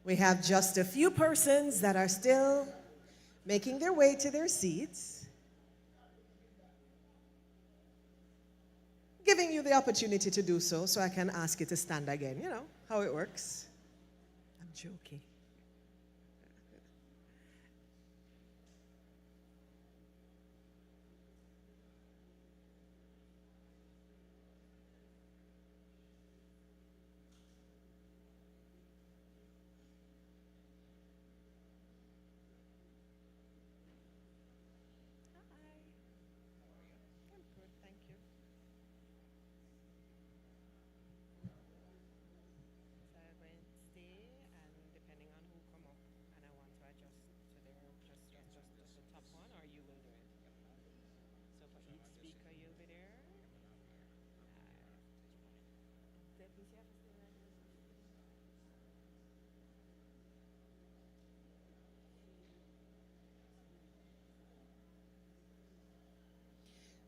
We have just a few persons that are still making their way to their seats, giving you the opportunity to do so, so I can ask you to stand again. You know how it works. I'm joking.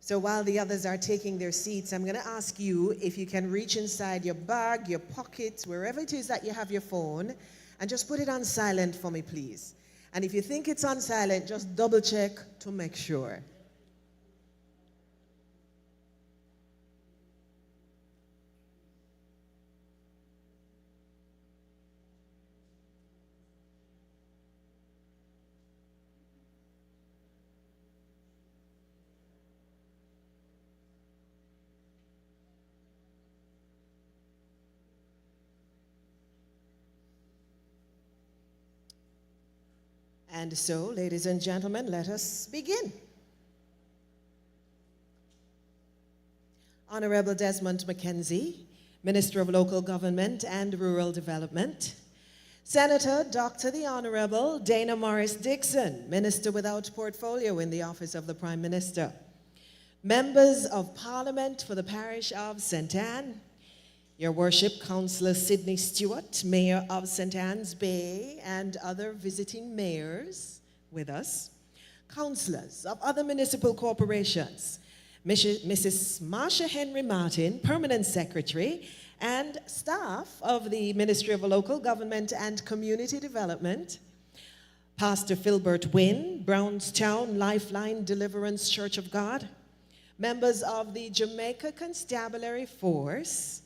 So while the others are taking their seats, I'm going to ask you if you can reach inside your bag, your pockets, wherever it is that you have your phone, and just put it on silent for me, please. And if you think it's on silent, just double check to make sure. And so, ladies and gentlemen, let us begin. Honorable Desmond McKenzie, Minister of Local Government and Rural Development. Senator Dr. the Honorable Dana Morris Dixon, Minister without portfolio in the Office of the Prime Minister. Members of Parliament for the Parish of St. Anne, Your Worship, Councillor Sidney Stewart, Mayor of St. Anne's Bay, and other visiting mayors with us, councillors of other municipal corporations, Mrs. Marsha Henry Martin, Permanent Secretary, and staff of the Ministry of Local Government and Community Development, Pastor Philbert Wynne, Brownstown Lifeline Deliverance Church of God, members of the Jamaica Constabulary Force,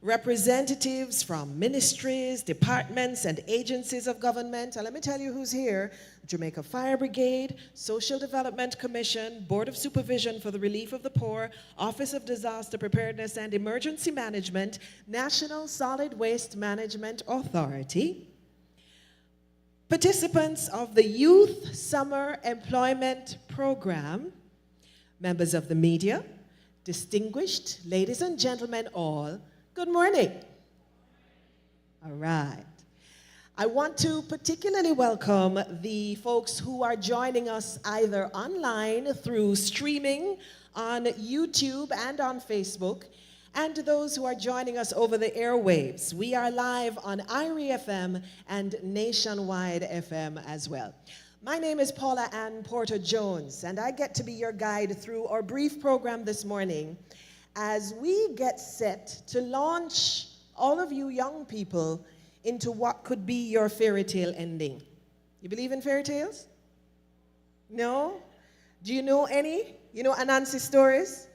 representatives from ministries, departments, and agencies of government. And let me tell you who's here. Jamaica Fire Brigade, Social Development Commission, Board of Supervision for the Relief of the Poor, Office of Disaster Preparedness and Emergency Management, National Solid Waste Management Authority, participants of the Youth Summer Employment Program, members of the media, distinguished ladies and gentlemen all, good morning. All right. I want to particularly welcome the folks who are joining us either online through streaming on YouTube and on Facebook, and those who are joining us over the airwaves. We are live on IRI FM and Nationwide FM as well. My name is Paula Ann Porter-Jones, and I get to be your guide through our brief program this morning as we get set to launch all of you young people into what could be your fairy tale ending. You believe in fairy tales? No? Do you know any? You know Anansi stories?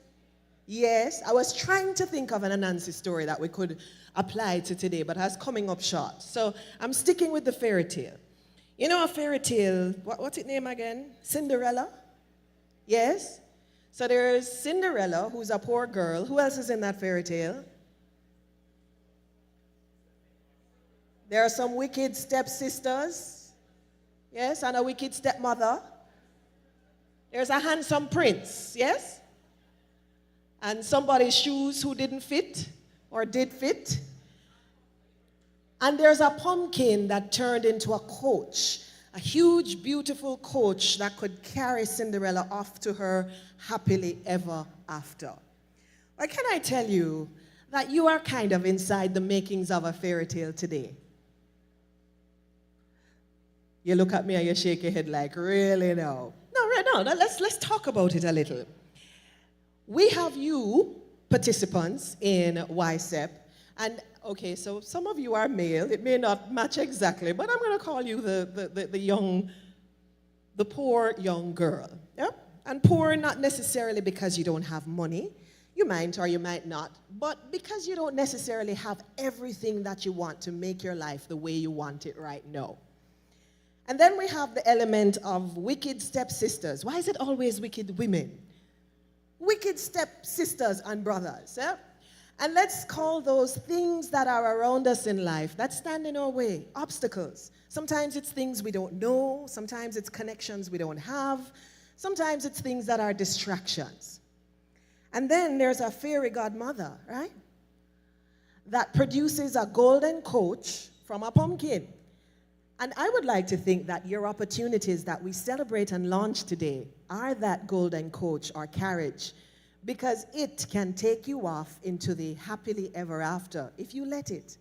Yes. I was trying to think of an Anansi story that we could apply to today, but has coming up short. So I'm sticking with the fairy tale. You know a fairy tale, what's its name again? Cinderella? Yes? So there's Cinderella, who's a poor girl. Who else is in that fairy tale? There are some wicked stepsisters. Yes, and a wicked stepmother. There's a handsome prince, yes? And somebody's shoes who didn't fit or did fit. And there's a pumpkin that turned into a coach, a huge, beautiful coach that could carry Cinderella off to her happily ever after. Or can I tell you that you are kind of inside the makings of a fairy tale today? You look at me and you shake your head like, really no? No, let's talk about it a little. We have you, participants in YSEP, And okay, so some of you are male. It may not match exactly, but I'm going to call you the poor young girl. Yeah? And poor not necessarily because you don't have money. You might or you might not, but because you don't necessarily have everything that you want to make your life the way you want it right now. And then we have the element of wicked stepsisters. Why is it always wicked women? Wicked stepsisters and brothers. Yeah? And let's call those things that are around us in life that stand in our way, obstacles. Sometimes it's things we don't know. Sometimes it's connections we don't have. Sometimes it's things that are distractions. And then there's a fairy godmother, right? That produces a golden coach from a pumpkin. And I would like to think that your opportunities that we celebrate and launch today are that golden coach or carriage, because it can take you off into the happily ever after if you let it.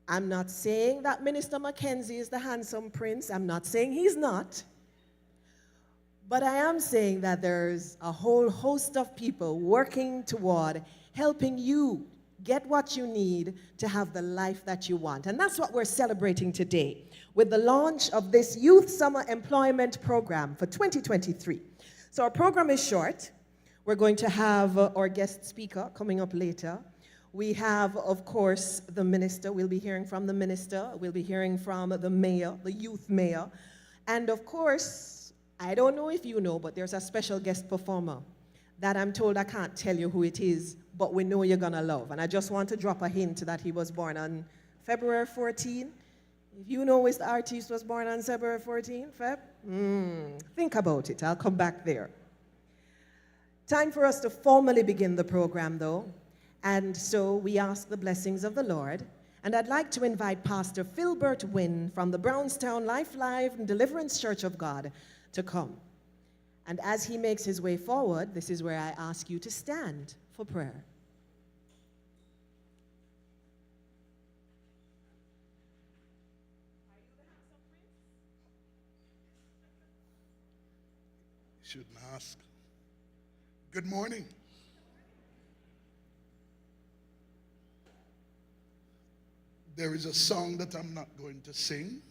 I'm not saying that Minister Mackenzie is the handsome prince. I'm not saying he's not. But I am saying that there's a whole host of people working toward helping you get what you need to have the life that you want. And that's what we're celebrating today with the launch of this Youth Summer Employment Program for 2023. So our program is short. We're going to have our guest speaker coming up later. We have, of course, the minister. We'll be hearing from the minister. We'll be hearing from the mayor, the youth mayor. And of course, I don't know if you know, but there's a special guest performer that I'm told I can't tell you who it is, but we know you're going to love. And I just want to drop a hint that he was born on February 14. If you know which artist was born on February 14, think about it. I'll come back there. Time for us to formally begin the program, though. And so we ask the blessings of the Lord. And I'd like to invite Pastor Philbert Wynn from the Brownstown Life Live and Deliverance Church of God to come. And as he makes his way forward, this is where I ask you to stand for prayer. You shouldn't ask. Good morning. There is a song that I'm not going to sing,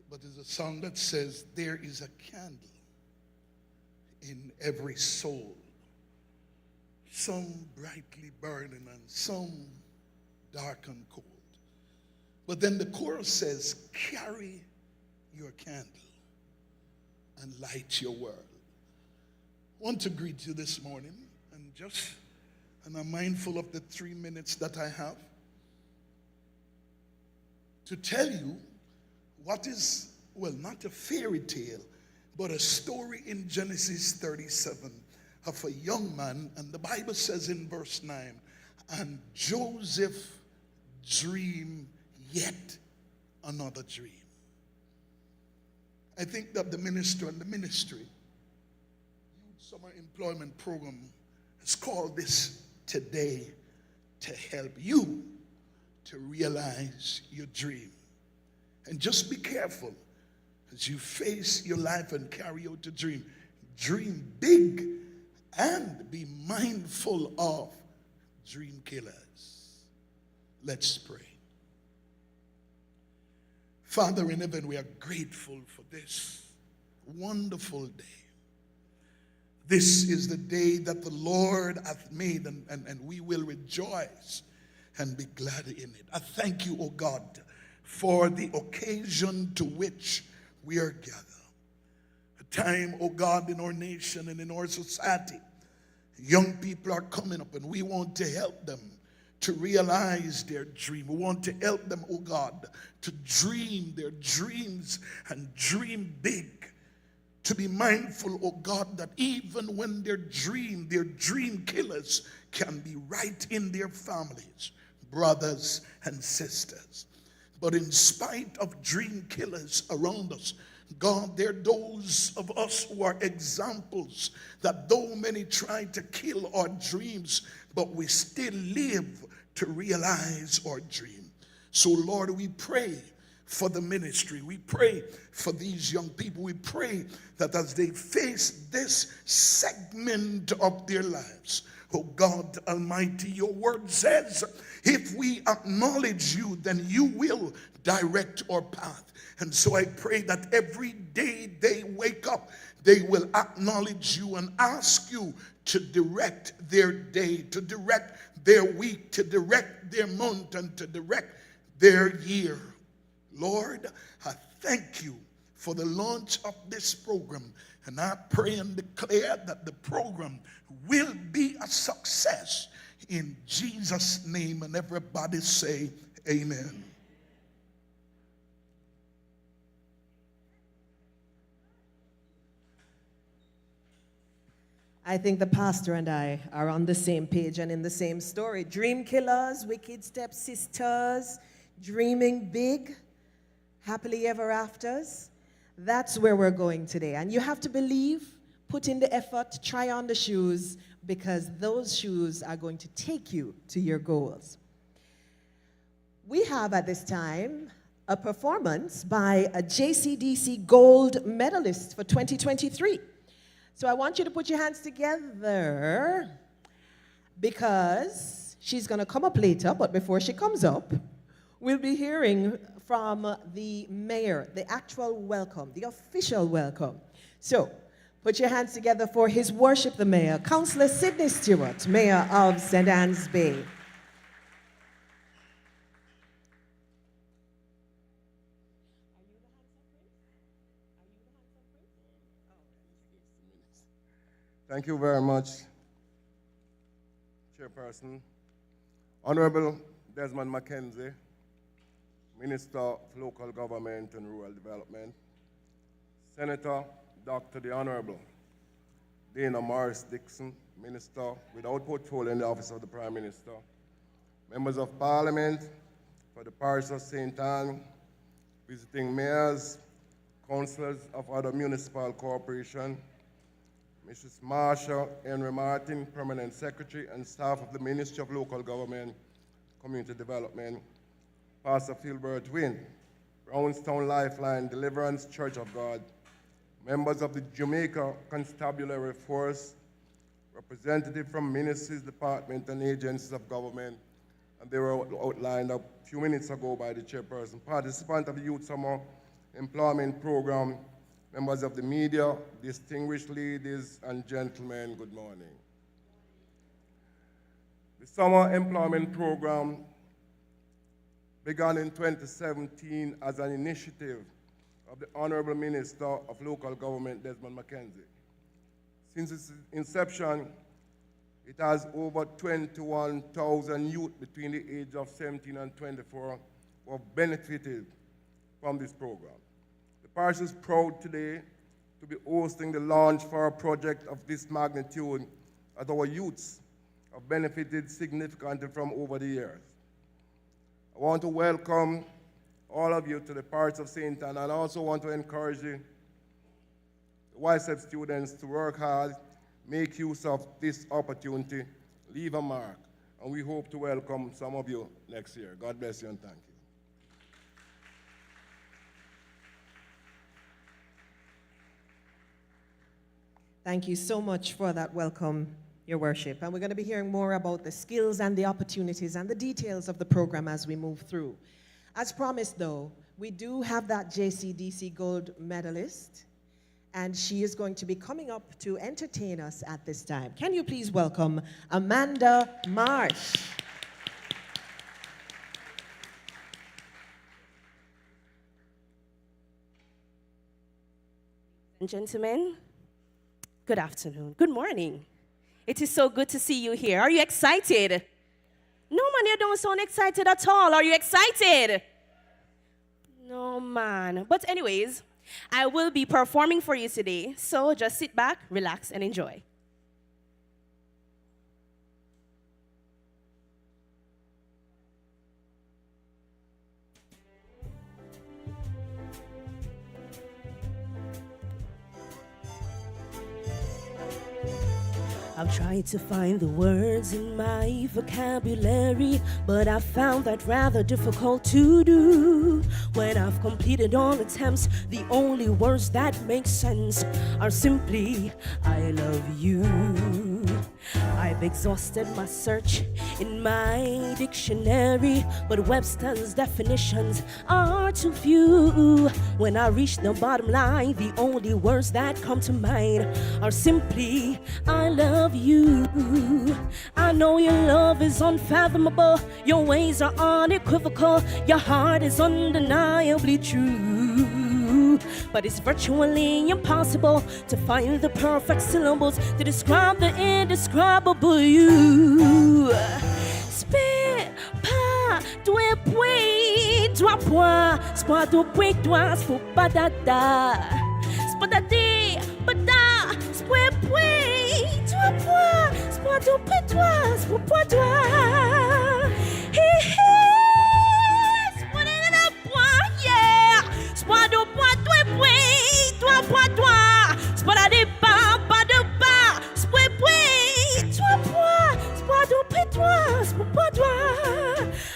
but it's a song that says, there is a candle in every soul, some brightly burning and some dark and cold. But then the chorus says, carry your candle and light your world. I want to greet you this morning, and I'm mindful of the 3 minutes that I have to tell you what is, well, not a fairy tale, but a story in Genesis 37 of a young man. And the Bible says in verse 9, and Joseph dreamed yet another dream. I think that the minister and the ministry, Youth Summer Employment Program, has called this today to help you to realize your dream. And just be careful as you face your life and carry out your dream. Dream big and be mindful of dream killers. Let's pray. Father in heaven, we are grateful for this wonderful day. This is the day that the Lord hath made, and we will rejoice and be glad in it. I thank you, O God, for the occasion to which we are gathered. A time, O God, in our nation and in our society, young people are coming up, and we want to help them to realize their dream. We want to help them, oh God, to dream their dreams and dream big. To be mindful, oh God, that even when their dream killers can be right in their families, brothers and sisters. But in spite of dream killers around us, God, there are those of us who are examples that though many try to kill our dreams, but we still live to realize our dream. So Lord, we pray for the ministry. We pray for these young people. We pray that as they face this segment of their lives, Oh God Almighty, your word says, if we acknowledge you, then you will direct our path. And so I pray that every day they wake up, they will acknowledge you and ask you to direct their day, to direct their week, to direct their month, and to direct their year. Lord, I thank you for the launch of this program. And I pray and declare that the program will be a success in Jesus' name. And everybody say amen. I think the pastor and I are on the same page and in the same story. Dream killers, wicked stepsisters, dreaming big, happily ever afters. That's where we're going today. And you have to believe, put in the effort, try on the shoes, because those shoes are going to take you to your goals. We have at this time a performance by a JCDC gold medalist for 2023. So I want you to put your hands together because she's going to come up later, but before she comes up, we'll be hearing from the mayor, the actual welcome, the official welcome. So put your hands together for His Worship the Mayor, Councillor Sidney Stewart, Mayor of St. Anne's Bay. Thank you very much, Chairperson. Honorable Desmond McKenzie, Minister of Local Government and Rural Development, Senator Dr. the Honorable Dana Morris Dixon, Minister without portfolio in the Office of the Prime Minister, Members of Parliament for the Parish of St. Anne, visiting mayors, councillors of other municipal corporations, Mrs. Marsha Henry Martin, Permanent Secretary, and staff of the Ministry of Local Government, Community Development, Pastor Philbert Wynn, Brownstown Lifeline, Deliverance Church of God, members of the Jamaica Constabulary Force, representatives from ministries, departments, and agencies of government, and they were outlined a few minutes ago by the chairperson, participants of the Youth Summer Employment Program, members of the media, distinguished ladies and gentlemen, good morning. The Summer Employment Program began in 2017 as an initiative of the Honorable Minister of Local Government, Desmond McKenzie. Since its inception, it has over 21,000 youth between the age of 17 and 24 who have benefited from this program. The parish is proud today to be hosting the launch for a project of this magnitude, as our youths have benefited significantly from over the years. I want to welcome all of you to the parish of St. Anne, and I also want to encourage the YSEP students to work hard, make use of this opportunity, leave a mark, and we hope to welcome some of you next year. God bless you and thank you. Thank you so much for that welcome, Your Worship. And we're going to be hearing more about the skills and the opportunities and the details of the program as we move through. As promised, though, we do have that JCDC gold medalist, and she is going to be coming up to entertain us at this time. Can you please welcome Amanda Marsh? Gentlemen, good afternoon, good morning. It is so good to see you here. Are you excited? No, man, you don't sound excited at all. Are you excited? No, man. But anyways, I will be performing for you today, so just sit back, relax, and enjoy. I've tried to find the words in my vocabulary, but I found that rather difficult to do. When I've completed all attempts, the only words that make sense are simply, I love you. I've exhausted my search in my dictionary, but Webster's definitions are too few. When I reach the bottom line, the only words that come to mind are simply, I love you. I know your love is unfathomable, your ways are unequivocal, your heart is undeniably true. But it's virtually impossible to find the perfect syllables to describe the indescribable you. Spit, pa, dwe, pui, dwa, poi, spa, do, pui, dwa, spo, ba, da, da. Spa, da, di, ba, da, spwe, pui, dwa, poi, spa, do, pui, dwa, spo, pa, dwa. He, he.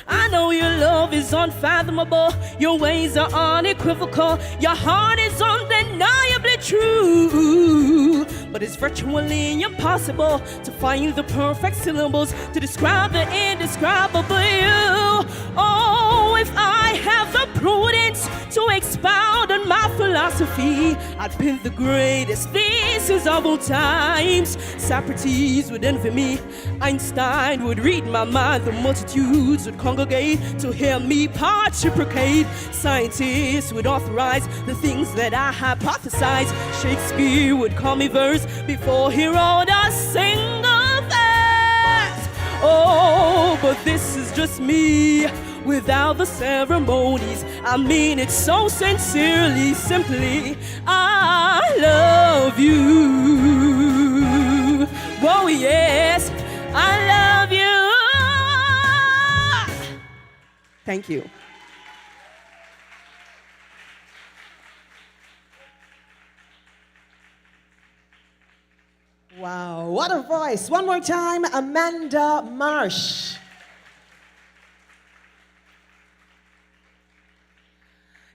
I know your love is unfathomable, your ways are unequivocal, your heart is undeniably true. But it's virtually impossible to find the perfect syllables to describe the indescribable you. Oh, if I have the prudence to expound on my philosophy, I'd pin the greatest thesis of all times. Socrates would envy me, Einstein would read my mind, the multitudes would congregate to hear me pontificate. Scientists would authorize the things that I hypothesize. Shakespeare would call me verse before he wrote a single verse. Oh, but this is just me without the ceremonies. I mean it so sincerely, simply, I love you. Whoa, yes, I love you. Thank you. Wow, what a voice. One more time, Amanda Marsh.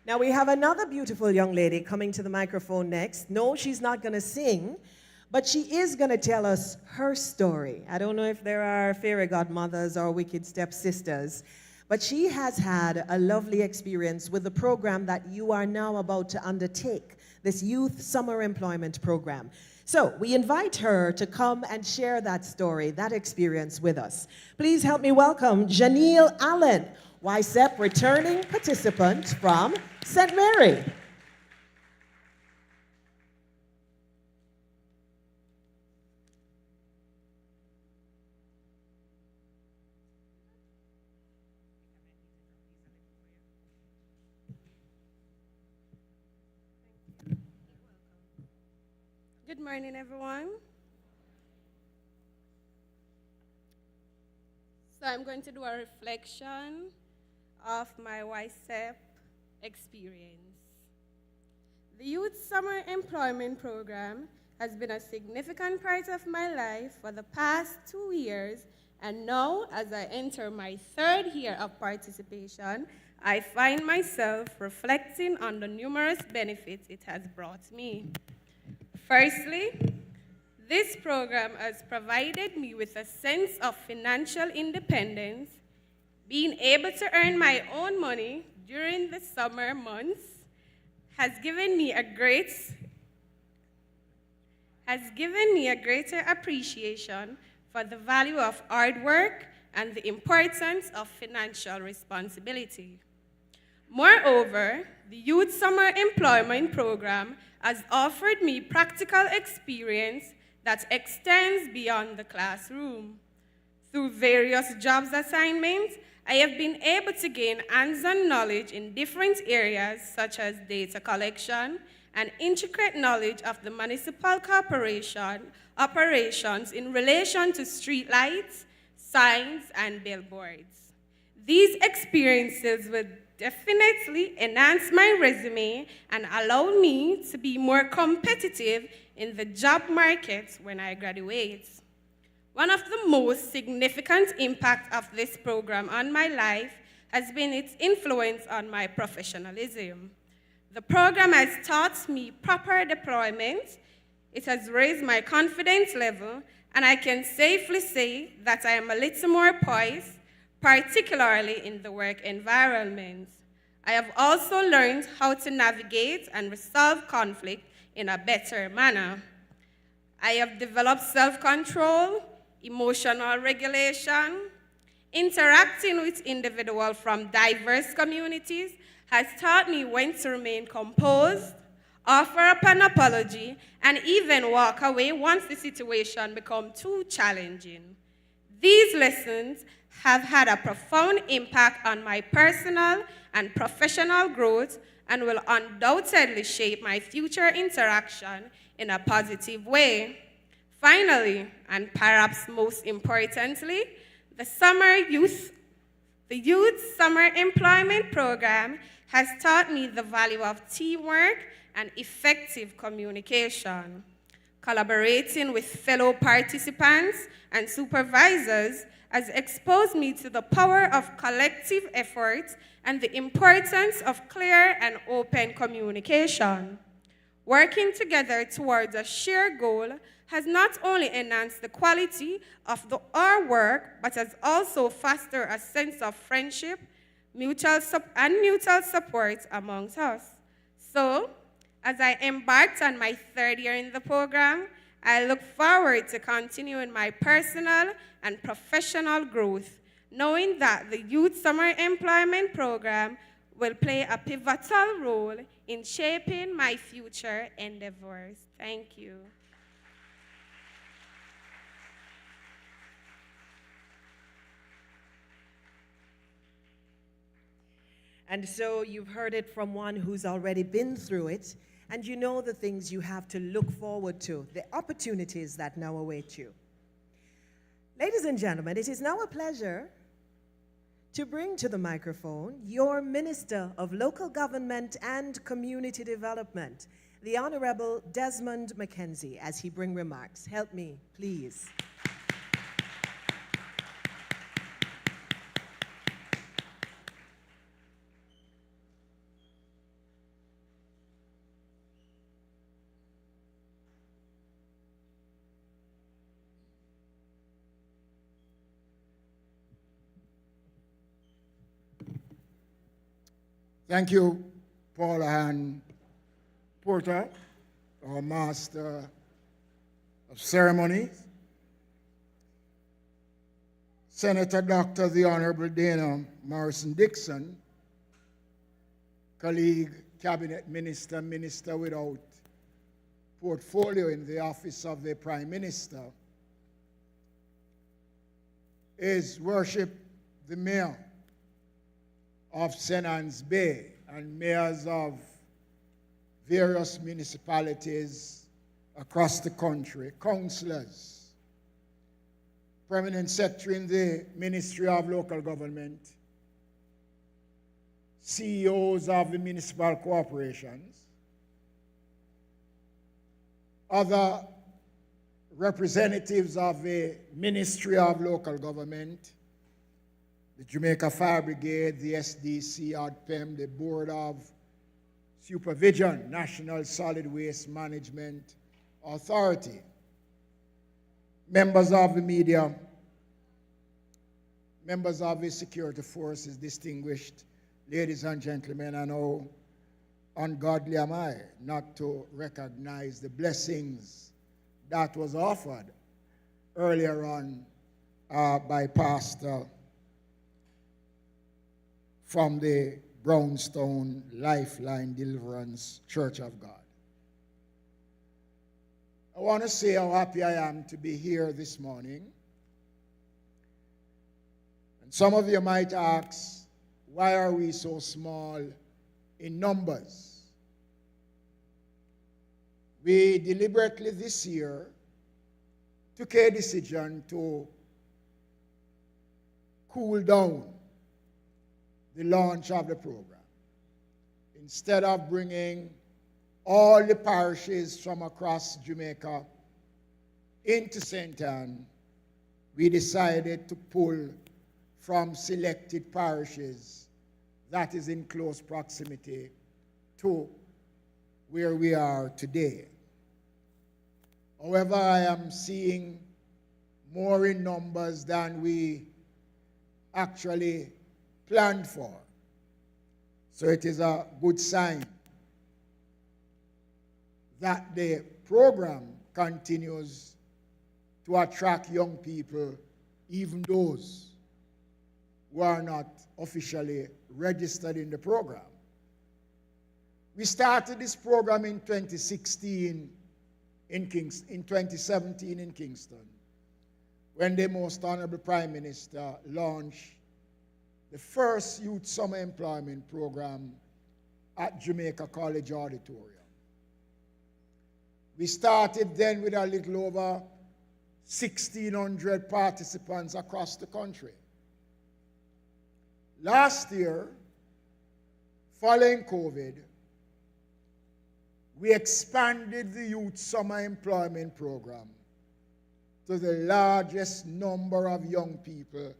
Now we have another beautiful young lady coming to the microphone next. No, she's not going to sing, but she is going to tell us her story. I don't know if there are fairy godmothers or wicked stepsisters, but she has had a lovely experience with the program that you are now about to undertake, this Youth Summer Employment Program. So we invite her to come and share that story, that experience with us. Please help me welcome Janelle Allen, YSEP returning participant from St. Mary. Good morning, everyone. So I'm going to do a reflection of my YSEP experience. The Youth Summer Employment Program has been a significant part of my life for the past 2 years, and now, as I enter my 3rd year of participation, I find myself reflecting on the numerous benefits it has brought me. Firstly, this program has provided me with a sense of financial independence. Being able to earn my own money during the summer months has given me a greater appreciation for the value of hard work and the importance of financial responsibility. Moreover, the Youth Summer Employment Program has offered me practical experience that extends beyond the classroom. Through various jobs assignments, I have been able to gain hands-on knowledge in different areas such as data collection and intricate knowledge of the municipal corporation operations in relation to street lights, signs, and billboards. These experiences will definitely enhance my resume and allow me to be more competitive in the job market when I graduate. One of the most significant impacts of this program on my life has been its influence on my professionalism. The program has taught me proper deployment, it has raised my confidence level, and I can safely say that I am a little more poised, particularly in the work environment. I have also learned how to navigate and resolve conflict in a better manner. I have developed self-control, emotional regulation. Interacting with individuals from diverse communities has taught me when to remain composed, offer up an apology, and even walk away once the situation becomes too challenging. These lessons have had a profound impact on my personal and professional growth and will undoubtedly shape my future interaction in a positive way. Finally, and perhaps most importantly, the Youth Summer Employment Program has taught me the value of teamwork and effective communication. Collaborating with fellow participants and supervisors has exposed me to the power of collective effort and the importance of clear and open communication. Working together towards a shared goal has not only enhanced the quality of our work, but has also fostered a sense of friendship mutual support amongst us. So, as I embarked on my third year in the program, I look forward to continuing my personal and professional growth, knowing that the Youth Summer Employment Program will play a pivotal role in shaping my future endeavors. Thank you. And so you've heard it from one who's already been through it, and you know the things you have to look forward to, the opportunities that now await you. Ladies and gentlemen, it is now a pleasure to bring to the microphone your Minister of Local Government and Community Development, the Honorable Desmond McKenzie, as he brings remarks. Help me, please. Thank you, Paul Ann Porter, our Master of Ceremonies. Senator Dr. the Honorable Dana Morrison-Dixon, colleague, cabinet minister, minister without portfolio in the office of the Prime Minister, His Worship the Mayor of St. Anne's Bay and mayors of various municipalities across the country, councillors, permanent secretary in the Ministerial of Local Government, CEOs of the municipal corporations, other representatives of the Ministry of Local Government, the Jamaica Fire Brigade, the SDC, ADPEM, the Board of Supervision, National Solid Waste Management Authority, members of the media, members of the security forces, distinguished ladies and gentlemen, and how ungodly am I not to recognize the blessings that was offered earlier on by Pastor from the Brownstone Lifeline Deliverance Church of God. I want to say how happy I am to be here this morning. And some of you might ask, why are we so small in numbers? We deliberately this year took a decision to cool down the launch of the program. Instead of bringing all the parishes from across Jamaica into St. Anne, we decided to pull from selected parishes that is in close proximity to where we are today. However, I am seeing more in numbers than we actually planned for. So it is a good sign that the program continues to attract young people, even those who are not officially registered in the program. We started this program in 2016 in 2017 in Kingston, when the Most Honorable Prime Minister launched the first Youth Summer Employment Program at Jamaica College Auditorium. We started then with a little over 1,600 participants across the country. Last year, following COVID, we expanded the Youth Summer Employment Program to the largest number of young people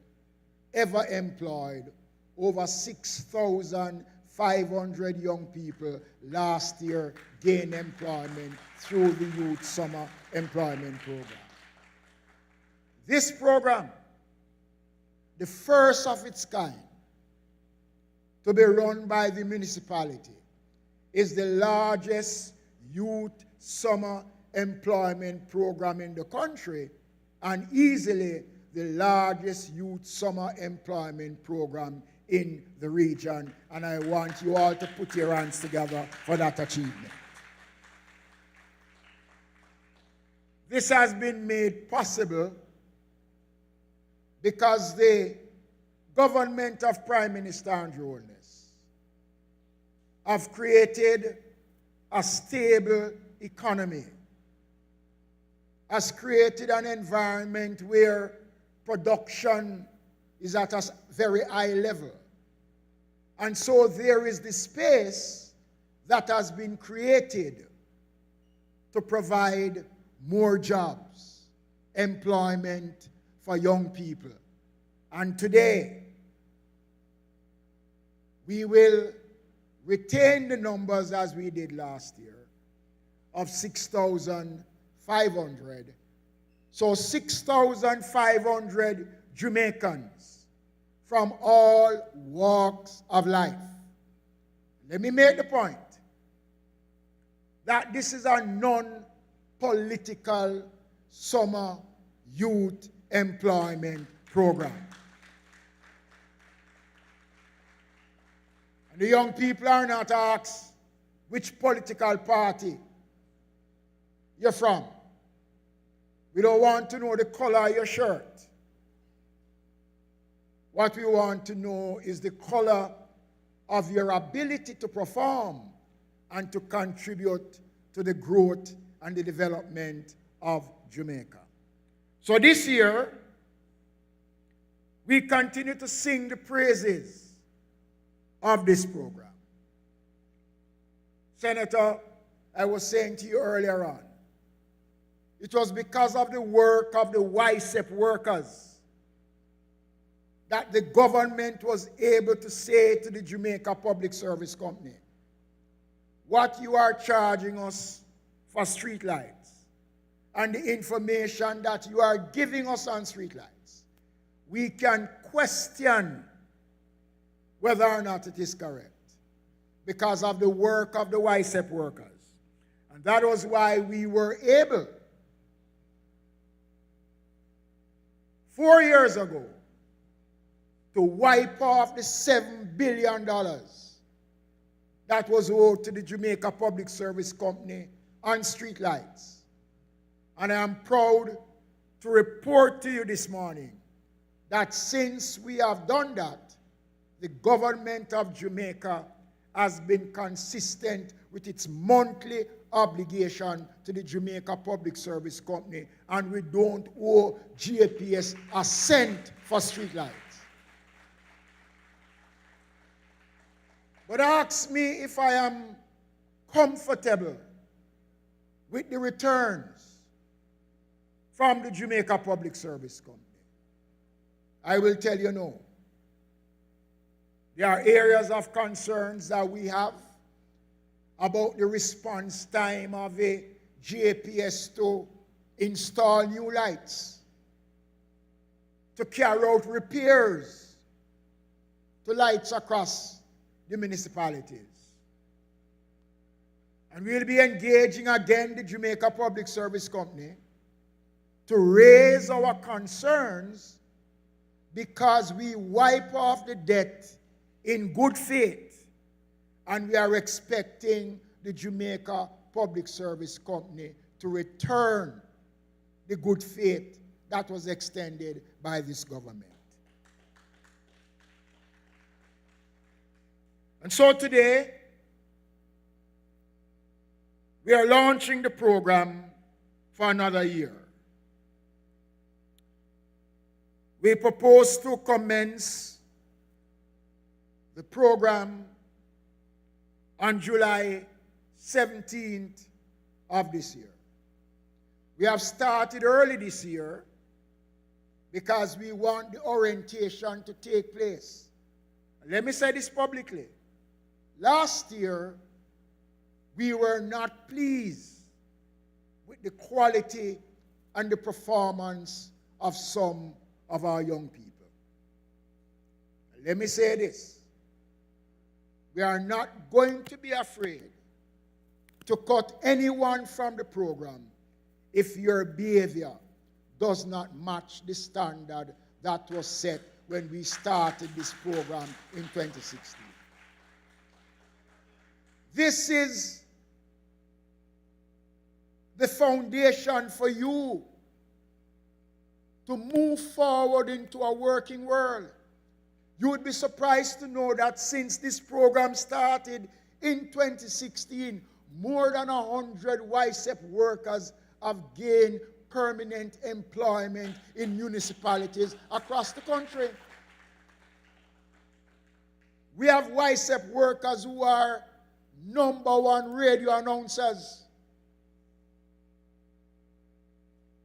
ever employed. Over 6,500 young people last year gained employment through the Youth Summer Employment Program. This program, the first of its kind to be run by the municipality, is the largest youth summer employment program in the country and easily the largest youth summer employment program in the region. And I want you all to put your hands together for that achievement. This has been made possible because the government of Prime Minister Andrew Holness have created a stable economy, has created an environment where production is at a very high level. And so there is the space that has been created to provide more jobs, employment for young people. And today, we will retain the numbers as we did last year of 6,500. So 6,500 Jamaicans from all walks of life. Let me make the point that this is a non-political summer youth employment program. And the young people are not asked which political party you're from. We don't want to know the color of your shirt. What we want to know is the color of your ability to perform and to contribute to the growth and the development of Jamaica. So this year, we continue to sing the praises of this program. Senator, I was saying to you earlier on, it was because of the work of the YSEP workers that the government was able to say to the Jamaica Public Service Company, what you are charging us for street lights and the information that you are giving us on street lights, we can question whether or not it is correct because of the work of the YSEP workers. And that was why we were able, 4 years ago, to wipe off the $7 billion that was owed to the Jamaica Public Service Company on street lights. And I am proud to report to you this morning that since we have done that, the government of Jamaica has been consistent with its monthly obligation to the Jamaica Public Service Company, and we don't owe JPS a cent for street lights. But ask me if I am comfortable with the returns from the Jamaica Public Service Company. I will tell you no. There are areas of concerns that we have about the response time of a JPS to install new lights. to carry out repairs to lights across the municipalities. And we'll be engaging again the Jamaica Public Service Company to raise our concerns because we wipe off the debt in good faith, and we are expecting the Jamaica Public Service Company to return the good faith that was extended by this government. And so today, we are launching the program for another year. We propose to commence the program on July 17th of this year. We have started early this year because we want the orientation to take place. Let me say this publicly. Last year, we were not pleased with the quality and the performance of some of our young people. Let me say this. We are not going to be afraid to cut anyone from the program if your behavior does not match the standard that was set when we started this program in 2016. This is the foundation for you to move forward into a working world. You would be surprised to know that since this program started in 2016, more than 100 YSEP workers have gained permanent employment in municipalities across the country. We have YSEP workers who are #1 radio announcers.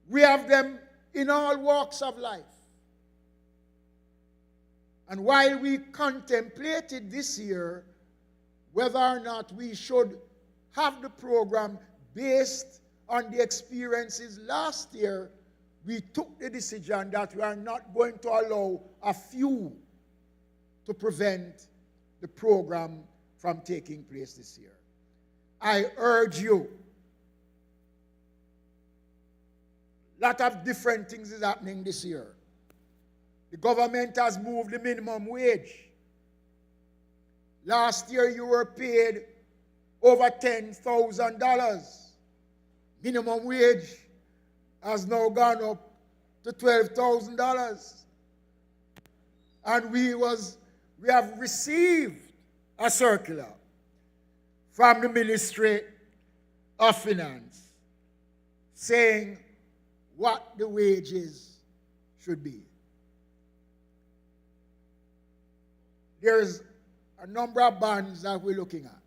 We have them in all walks of life. And while we contemplated this year whether or not we should have the program based on the experiences last year, we took the decision that we are not going to allow a few to prevent the program from taking place this year. I urge you, a lot of different things is happening this year. The government has moved the minimum wage. Last year you were paid over $10,000. Minimum wage has now gone up to $12,000. And we have received a circular from the Ministry of Finance saying what the wages should be. There's a number of bands that we're looking at.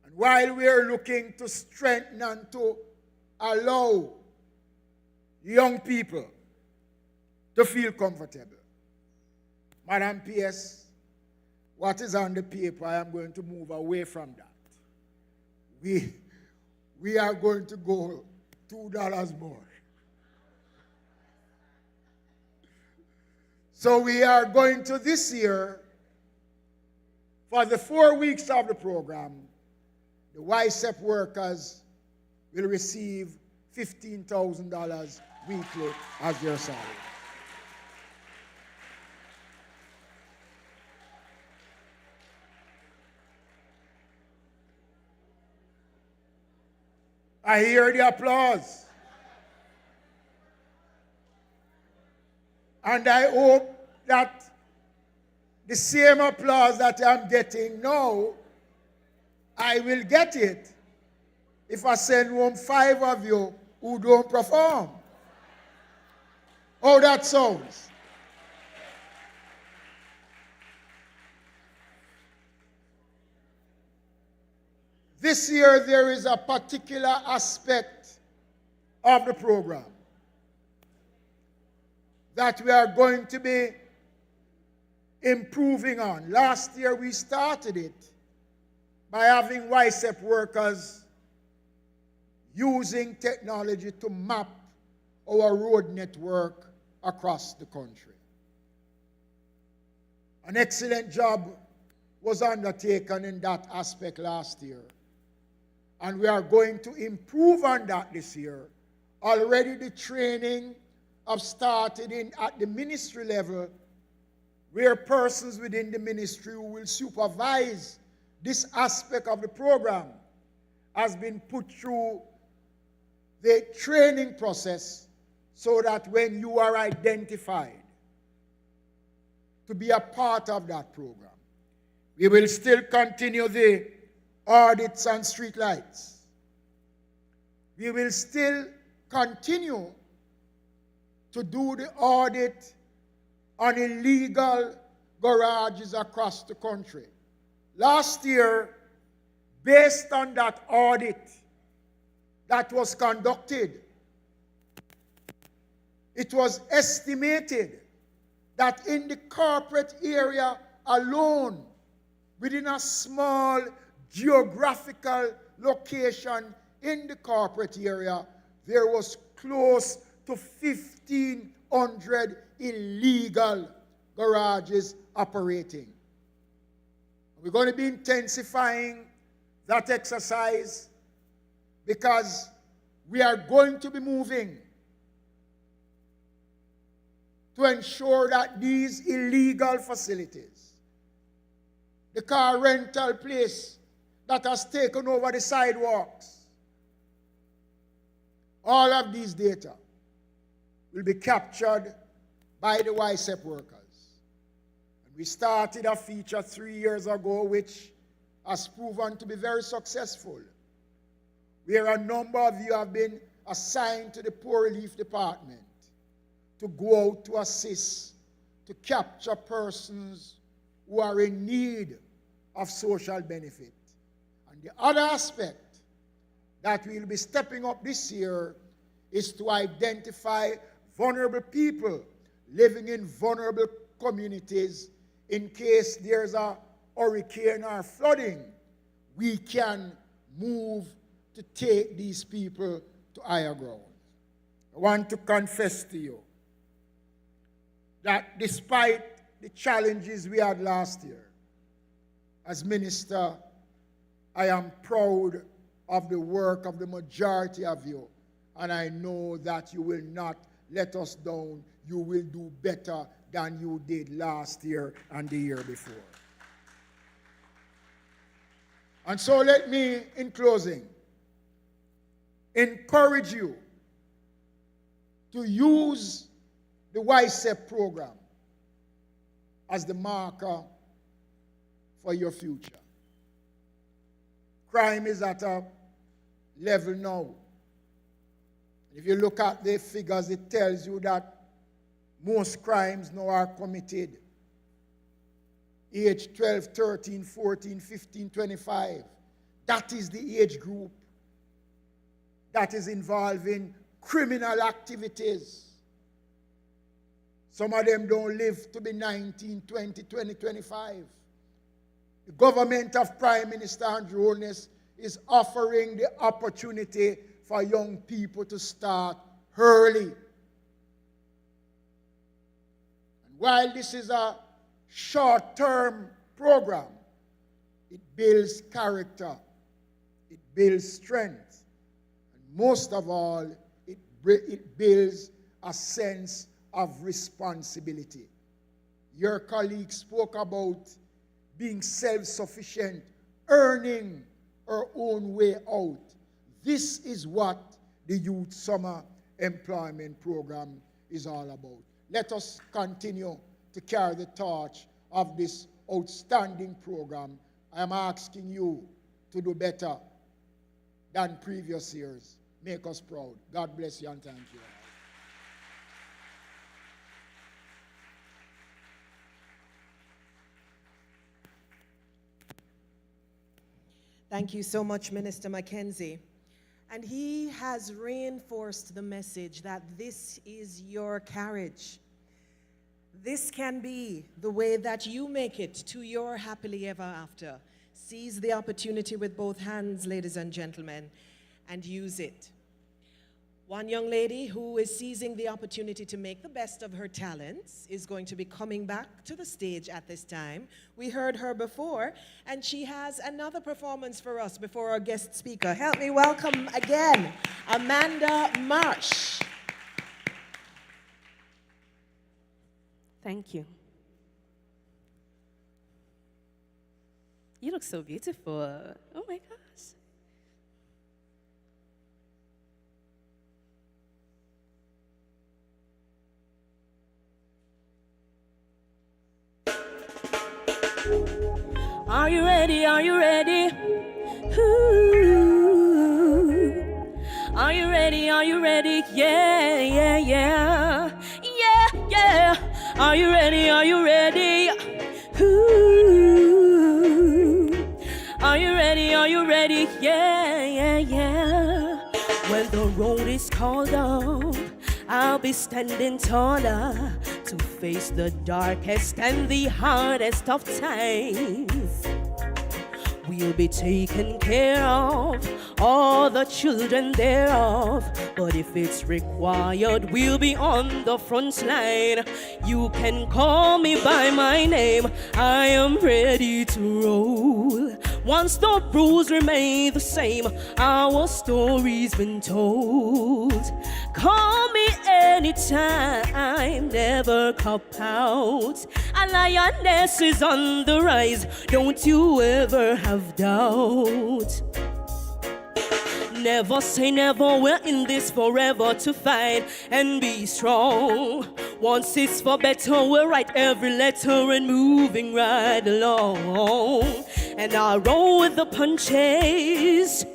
And while we're looking to strengthen and to allow young people to feel comfortable, Madam PS, what is on the paper, I am going to move away from that. We are going to go $2 more. So we are going to this year, for the 4 weeks of the program, the YSEP workers will receive $15,000 weekly as their salary. I hear the applause. And I hope that the same applause that I'm getting now, I will get it if I send home 5 of you who don't perform. How that sounds? This year there is a particular aspect of the program that we are going to be improving on. Last year we started it by having YSEP workers using technology to map our road network across the country. An excellent job was undertaken in that aspect last year. And we are going to improve on that this year. Already the training have started at the ministry level, where persons within the ministry who will supervise this aspect of the program has been put through the training process, so that when you are identified to be a part of that program, we will still continue the audits on street lights. We will still continue to do the audit on illegal garages across the country. Last year, based on that audit that was conducted, it was estimated that in the corporate area alone, within a small geographical location in the corporate area, there was close to 1,500 illegal garages operating. We're going to be intensifying that exercise because we are going to be moving to ensure that these illegal facilities, the car rental place that has taken over the sidewalks, all of these data will be captured by the YSEP workers. And we started a feature 3 years ago which has proven to be very successful, where a number of you have been assigned to the Poor Relief Department to go out to assist, to capture persons who are in need of social benefit. And the other aspect that we'll be stepping up this year is to identify vulnerable people living in vulnerable communities. In case there's a hurricane or flooding, we can move to take these people to higher ground. I want to confess to you that despite the challenges we had last year, as minister, I am proud of the work of the majority of you, and I know that you will not let us down. You will do better than you did last year and the year before. And so let me, in closing, encourage you to use the YSEP program as the marker for your future. Crime is at a level now. If you look at the figures, it tells you that most crimes now are committed age 12, 13, 14, 15, 25. That is the age group that is involved in criminal activities. Some of them don't live to be 19, 20, 25. The government of Prime Minister Andrew Holness is offering the opportunity for young people to start early. And while this is a short-term program, it builds character, it builds strength, and most of all, it builds a sense of responsibility. Your colleague spoke about being self-sufficient, earning our own way out. This is what the Youth Summer Employment Program is all about. Let us continue to carry the torch of this outstanding program. I am asking you to do better than previous years. Make us proud. God bless you and thank you. Thank you so much, Minister Mackenzie. And he has reinforced the message that this is your carriage. This can be the way that you make it to your happily ever after. Seize the opportunity with both hands, ladies and gentlemen, and use it. One young lady who is seizing the opportunity to make the best of her talents is going to be coming back to the stage at this time. We heard her before, and she has another performance for us before our guest speaker. Help me welcome again, Amanda Marsh. Thank you. You look so beautiful. Oh my gosh. Are you ready? Are you ready? Ooh. Are you ready? Are you ready? Yeah, yeah, yeah. Yeah, yeah. Are you ready? Are you ready? Ooh. Are you ready? Are you ready? Yeah, yeah, yeah. When the road is called up, I'll be standing taller to face the darkest and the hardest of times. We'll be taken care of, all the children thereof. But if it's required, we'll be on the front line. You can call me by my name, I am ready to roll. Once the rules remain the same, our story's been told. Call me anytime, never cop out. A lioness is on the rise, don't you ever have doubt. Never say never, we're in this forever to fight and be strong. Once it's for better, we'll write every letter and moving right along. And I'll roll with the punches,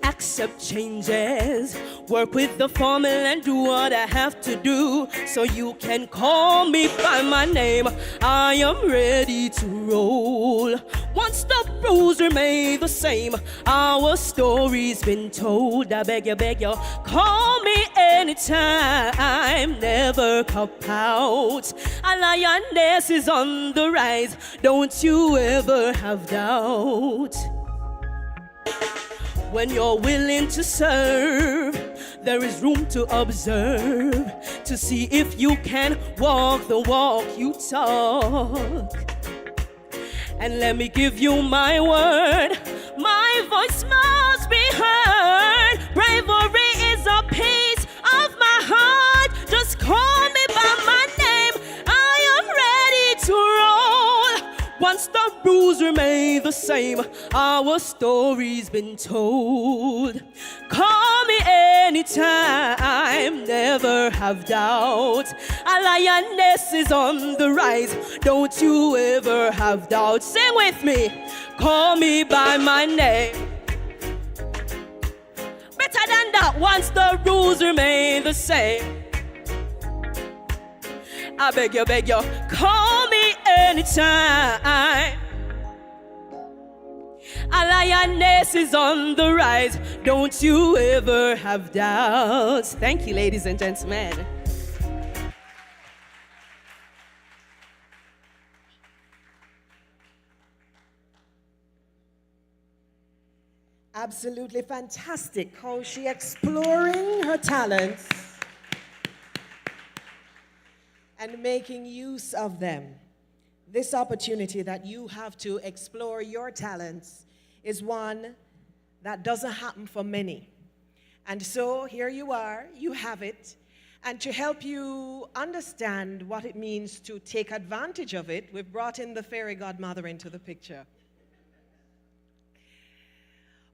accept changes, work with the formula and do what I have to do. So you can call me by my name, I am ready to roll. Once the rules remain the same, our story's been told. I beg you, call me anytime, never cop out. A lioness is on the rise, don't you ever have doubt. When you're willing to serve, there is room to observe, to see if you can walk the walk you talk. And let me give you my word, my voice must be heard. Bravery is a piece of my heart. Just call me by my name, I am ready to roll. Once the rules remain the same, our story's been told. Call me anytime, never have doubt. A lioness is on the rise, don't you ever have doubt. Sing with me, call me by my name. Better than that, once the rules remain the same. I beg you, call me anytime. A lioness is on the rise, don't you ever have doubts. Thank you, ladies and gentlemen. Absolutely fantastic how she exploring her talents and making use of them. This opportunity that you have to explore your talents is one that doesn't happen for many. And so here you are, you have it. And to help you understand what it means to take advantage of it, we've brought in the fairy godmother into the picture.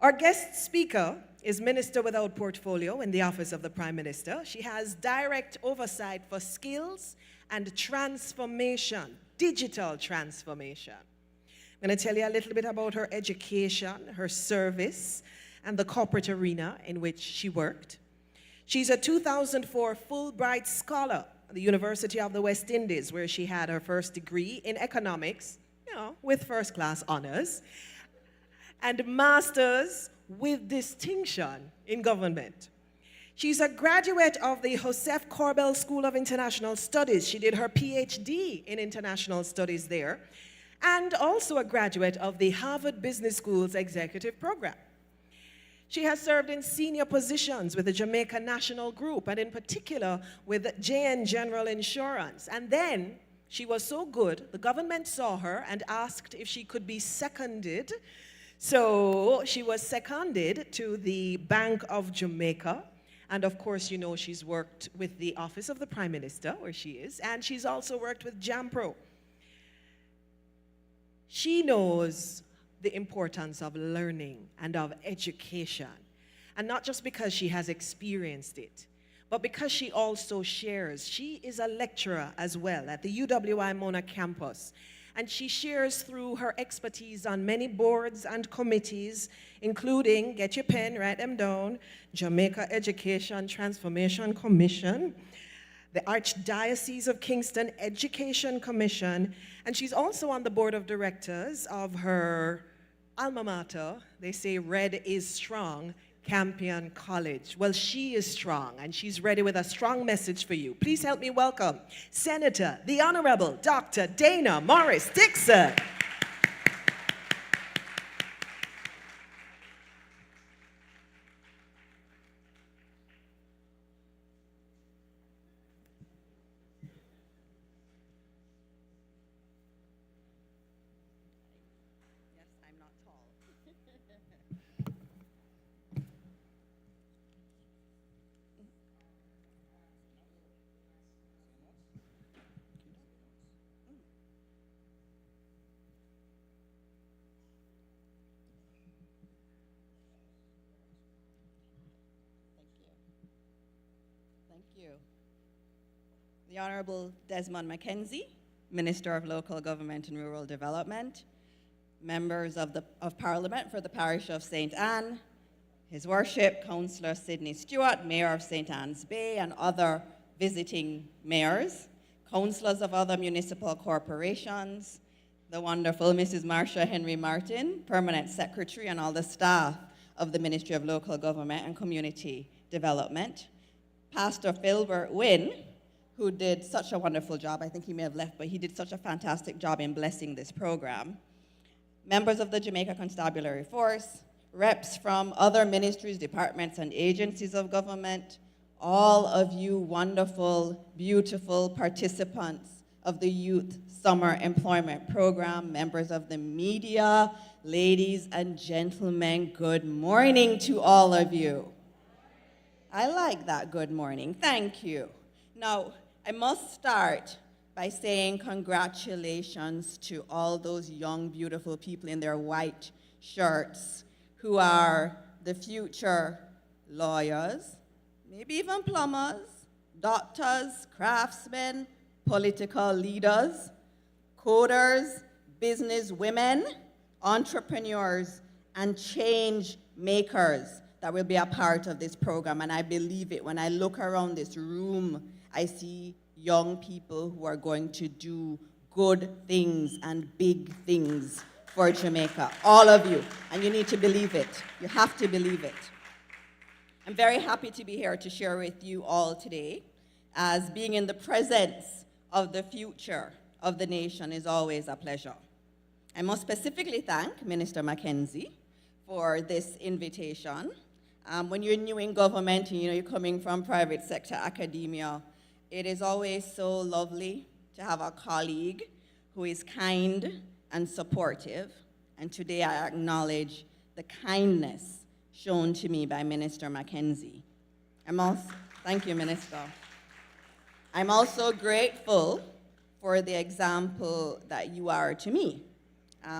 Our guest speaker is Minister without portfolio in the Office of the Prime Minister. She has direct oversight for skills and transformation, digital transformation. I'm going to tell you a little bit about her education, her service, and the corporate arena in which she worked. She's a 2004 Fulbright Scholar at the University of the West Indies, where she had her first degree in economics, with first-class honors, and master's with distinction in government. She's a graduate of the Joseph Corbell School of International Studies. She did her PhD in international studies there, and also a graduate of the Harvard Business School's executive program. She has served in senior positions with the Jamaica National Group and in particular with JN General Insurance. And then she was so good, the government saw her and asked if she could be seconded. So she was seconded to the Bank of Jamaica. And of course, you know, she's worked with the Office of the Prime Minister, where she is, and she's also worked with JAMPRO. She knows the importance of learning and of education. And not just because she has experienced it, but because she also shares. She is a lecturer as well at the UWI Mona campus. And she shares through her expertise on many boards and committees, including, get your pen, write them down, Jamaica Education Transformation Commission, the Archdiocese of Kingston Education Commission, and she's also on the board of directors of her alma mater. They say red is strong, Campion College. Well, she is strong, and she's ready with a strong message for you. Please help me welcome Senator, the Honorable Dr. Dana Morris Dixon. Thank you. The Honorable Desmond Mackenzie, Minister of Local Government and Rural Development, members of Parliament for the Parish of St. Anne, His Worship, Councillor Sidney Stewart, Mayor of St. Anne's Bay, and other visiting mayors, councillors of other municipal corporations, the wonderful Mrs. Marcia Henry Martin, Permanent Secretary, and all the staff of the Ministry of Local Government and Community Development, Pastor Philbert Wynne, who did such a wonderful job. I think he may have left, but he did such a fantastic job in blessing this program. Members of the Jamaica Constabulary Force, reps from other ministries, departments, and agencies of government, all of you wonderful, beautiful participants of the Youth Summer Employment Program, members of the media, ladies and gentlemen, good morning to all of you. I like that good morning, thank you. Now, I must start by saying congratulations to all those young, beautiful people in their white shirts who are the future lawyers, maybe even plumbers, doctors, craftsmen, political leaders, coders, business women, entrepreneurs, and change makers that will be a part of this program. And I believe it. When I look around this room, I see young people who are going to do good things and big things for Jamaica. All of you. And you need to believe it. You have to believe it. I'm very happy to be here to share with you all today, as being in the presence of the future of the nation is always a pleasure. I must specifically thank Minister Mackenzie for this invitation. When you're new in government and you're coming from private sector academia, it is always so lovely to have a colleague who is kind and supportive. And today I acknowledge the kindness shown to me by Minister Mackenzie. Thank you, Minister. I'm also grateful for the example that you are to me.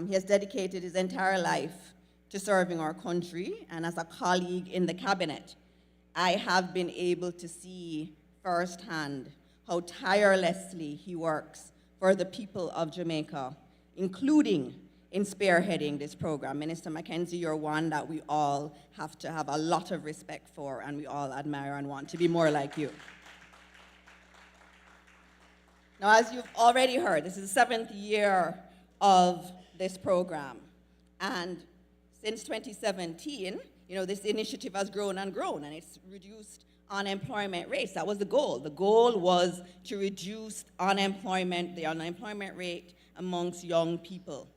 He has dedicated his entire life to serving our country, and as a colleague in the cabinet, I have been able to see firsthand how tirelessly he works for the people of Jamaica, including in spearheading this program. Minister Mackenzie, you're one that we all have to have a lot of respect for, and we all admire and want to be more like you. Now, as you've already heard, this is the 7th year of this program, and since 2017, this initiative has grown and grown, and it's reduced unemployment rates. That was the goal. The goal was to reduce the unemployment rate amongst young people.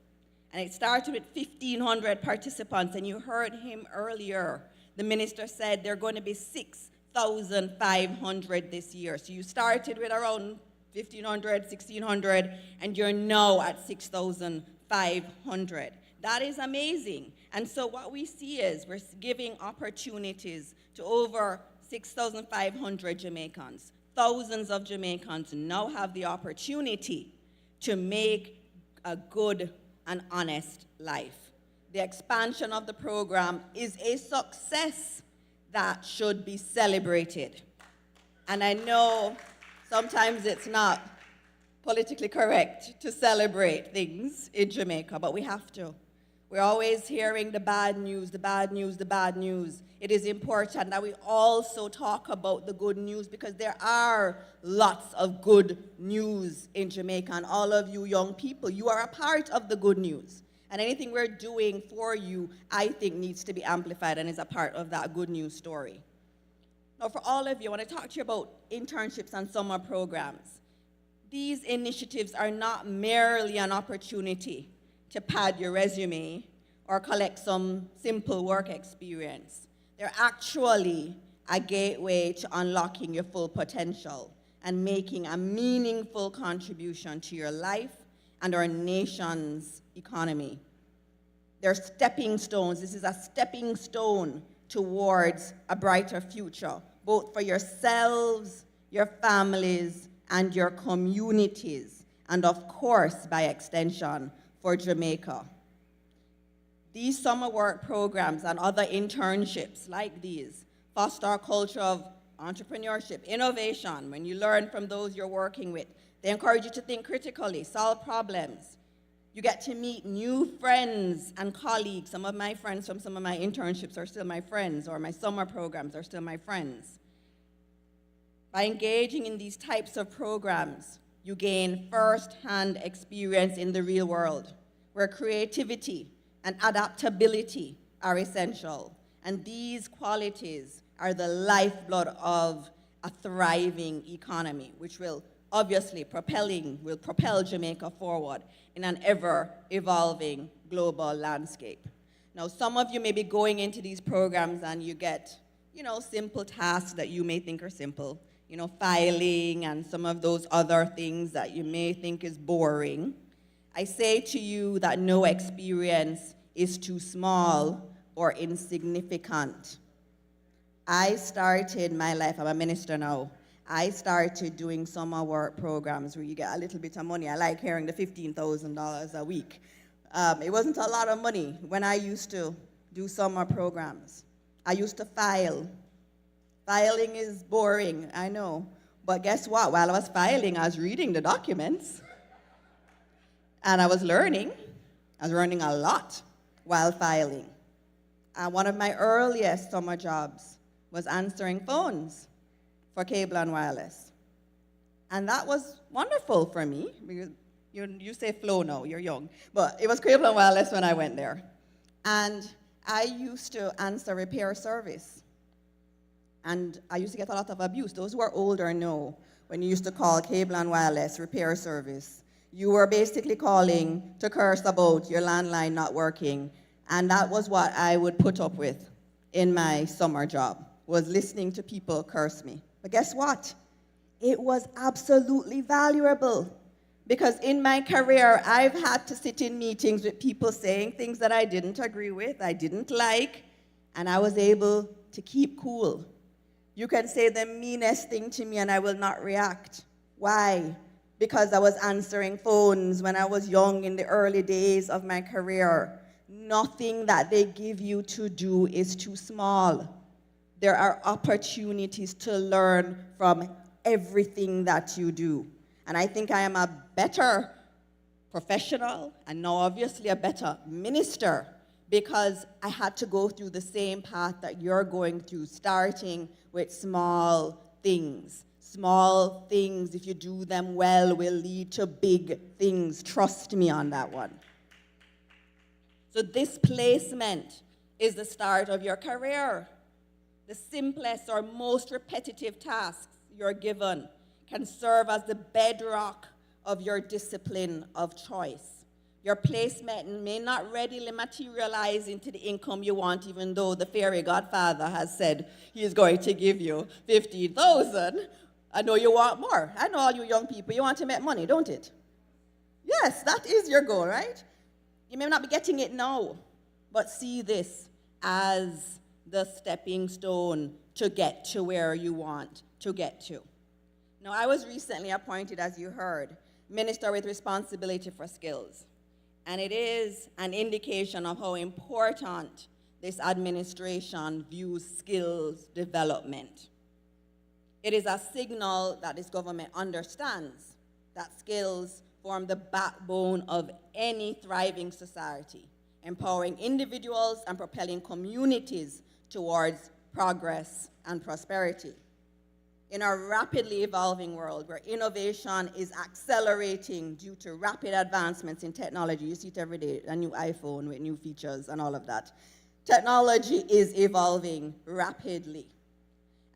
And it started with 1,500 participants, and you heard him earlier the minister said there are going to be 6,500 this year. So you started with around 1,500, 1,600, and you're now at 6,500. That is amazing. And so what we see is we're giving opportunities to over 6,500 Jamaicans. Thousands of Jamaicans now have the opportunity to make a good and honest life. The expansion of the program is a success that should be celebrated. And I know sometimes it's not politically correct to celebrate things in Jamaica, but we have to. We're always hearing the bad news, the bad news, the bad news. It is important that we also talk about the good news, because there are lots of good news in Jamaica. And all of you young people, you are a part of the good news. And anything we're doing for you, I think, needs to be amplified and is a part of that good news story. Now, for all of you, I want to talk to you about internships and summer programs. These initiatives are not merely an opportunity to pad your resume or collect some simple work experience. They're actually a gateway to unlocking your full potential and making a meaningful contribution to your life and our nation's economy. They're stepping stones. This is a stepping stone towards a brighter future, both for yourselves, your families, and your communities, and of course, by extension, for Jamaica. These summer work programs and other internships like these foster a culture of entrepreneurship, innovation, when you learn from those you're working with. They encourage you to think critically, solve problems. You get to meet new friends and colleagues. Some of my friends from some of my internships are still my friends, or my summer programs are still my friends. By engaging in these types of programs, you gain first-hand experience in the real world, where creativity and adaptability are essential. And these qualities are the lifeblood of a thriving economy, which will obviously propel Jamaica forward in an ever-evolving global landscape. Now, some of you may be going into these programs and you get, simple tasks that you may think are simple, filing and some of those other things that you may think is boring. I say to you that no experience is too small or insignificant. I started my life, I'm a minister now, I started doing summer work programs where you get a little bit of money. I like hearing the $15,000 a week. It wasn't a lot of money when I used to do summer programs. I used to file. Filing is boring, I know. But guess what? While I was filing, I was reading the documents. And I was learning. I was learning a lot while filing. One of my earliest summer jobs was answering phones for cable and wireless. And that was wonderful for me, because you say flow now, you're young. But it was cable and wireless when I went there. And I used to answer repair service. And I used to get a lot of abuse. Those who are older know when you used to call cable and wireless repair service, you were basically calling to curse about your landline not working. And that was what I would put up with in my summer job, was listening to people curse me. But guess what? It was absolutely valuable, because in my career, I've had to sit in meetings with people saying things that I didn't agree with, I didn't like, and I was able to keep cool. You can say the meanest thing to me and I will not react. Why? Because I was answering phones when I was young in the early days of my career. Nothing that they give you to do is too small. There are opportunities to learn from everything that you do. And I think I am a better professional and now obviously a better minister, because I had to go through the same path that you're going through, starting with small things. Small things, if you do them well, will lead to big things. Trust me on that one. So this placement is the start of your career. The simplest or most repetitive tasks you're given can serve as the bedrock of your discipline of choice. Your placement may not readily materialize into the income you want, even though the fairy godfather has said he is going to give you 15,000. I know you want more. I know all you young people, you want to make money, don't it? Yes, that is your goal, right? You may not be getting it now, but see this as the stepping stone to get to where you want to get to. Now, I was recently appointed, as you heard, Minister with responsibility for skills. And it is an indication of how important this administration views skills development. It is a signal that this government understands that skills form the backbone of any thriving society, empowering individuals and propelling communities towards progress and prosperity. In a rapidly evolving world where innovation is accelerating due to rapid advancements in technology, you see it every day, a new iPhone with new features and all of that. Technology is evolving rapidly.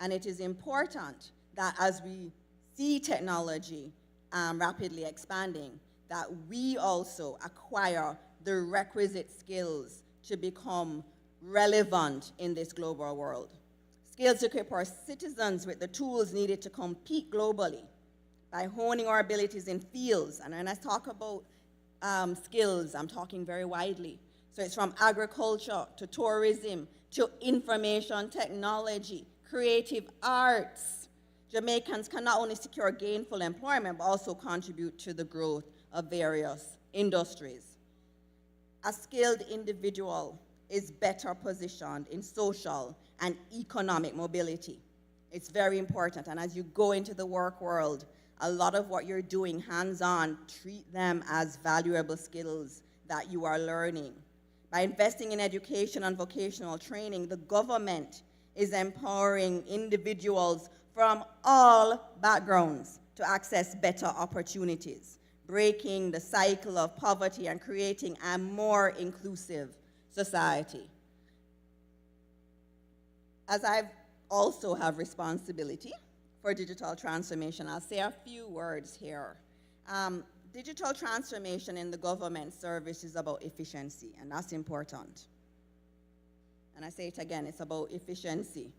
And it is important that as we see technology rapidly expanding, that we also acquire the requisite skills to become relevant in this global world. Skills to equip our citizens with the tools needed to compete globally by honing our abilities in fields. And when I talk about skills, I'm talking very widely. So it's from agriculture to tourism to information technology, creative arts. Jamaicans can not only secure gainful employment, but also contribute to the growth of various industries. A skilled individual is better positioned in social and economic mobility. It's very important, and as you go into the work world, a lot of what you're doing hands-on, treat them as valuable skills that you are learning. By investing in education and vocational training, the government is empowering individuals from all backgrounds to access better opportunities, breaking the cycle of poverty and creating a more inclusive society. As I also have responsibility for digital transformation, I'll say a few words here. Digital transformation in the government service is about efficiency, and that's important. And I say it again, it's about efficiency.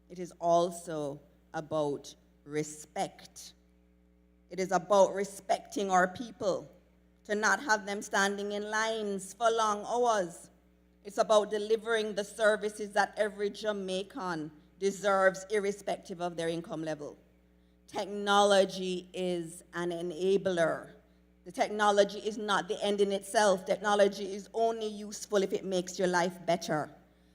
It is also about respect. It is about respecting our people, to not have them standing in lines for long hours. It's about delivering the services that every Jamaican deserves, irrespective of their income level. Technology is an enabler. The technology is not the end in itself. Technology is only useful if it makes your life better.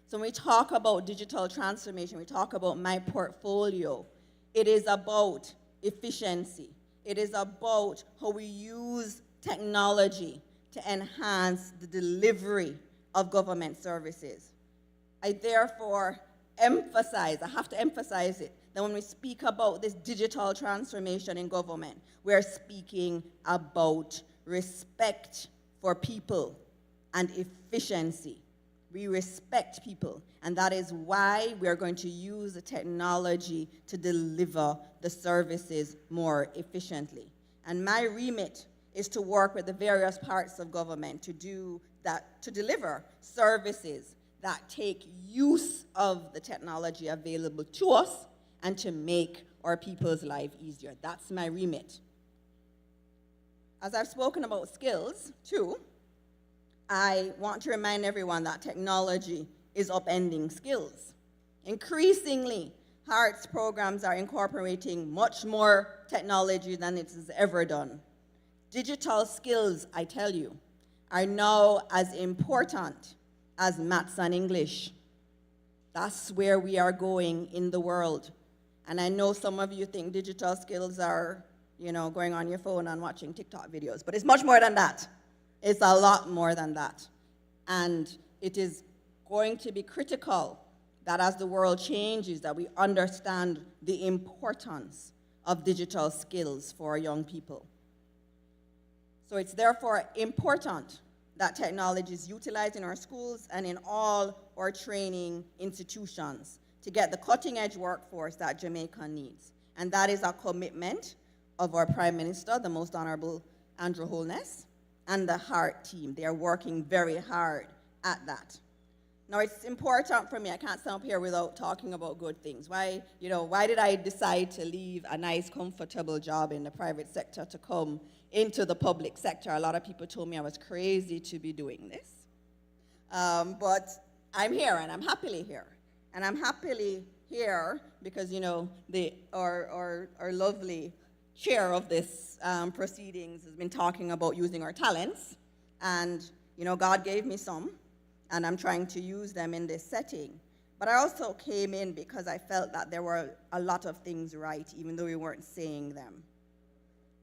So when we talk about digital transformation, we talk about my portfolio. It is about efficiency. It is about how we use technology to enhance the delivery of government services. I therefore emphasize, I have to emphasize it, that when we speak about this digital transformation in government, we're speaking about respect for people and efficiency. We respect people, and that is why we're going to use the technology to deliver the services more efficiently. And my remit is to work with the various parts of government to do that, to deliver services that take use of the technology available to us and to make our people's life easier. That's my remit. As I've spoken about skills, too, I want to remind everyone that technology is upending skills. Increasingly, HEARTS programs are incorporating much more technology than it has ever done. Digital skills, I tell you, are now as important as maths and English. That's where we are going in the world. And I know some of you think digital skills are, going on your phone and watching TikTok videos, but it's much more than that. It's a lot more than that. And it is going to be critical that as the world changes, that we understand the importance of digital skills for our young people. So it's therefore important that technology is utilized in our schools and in all our training institutions to get the cutting-edge workforce that Jamaica needs. And that is a commitment of our Prime Minister, the Most Honorable Andrew Holness, and the heart team. They are working very hard at that. Now, it's important for me, I can't stand up here without talking about good things. Why did I decide to leave a nice, comfortable job in the private sector to come into the public sector? A lot of people told me I was crazy to be doing this. But I'm here, and I'm happily here. And I'm happily here because, our lovely chair of this proceedings has been talking about using our talents. And, God gave me some, and I'm trying to use them in this setting. But I also came in because I felt that there were a lot of things right, even though we weren't saying them.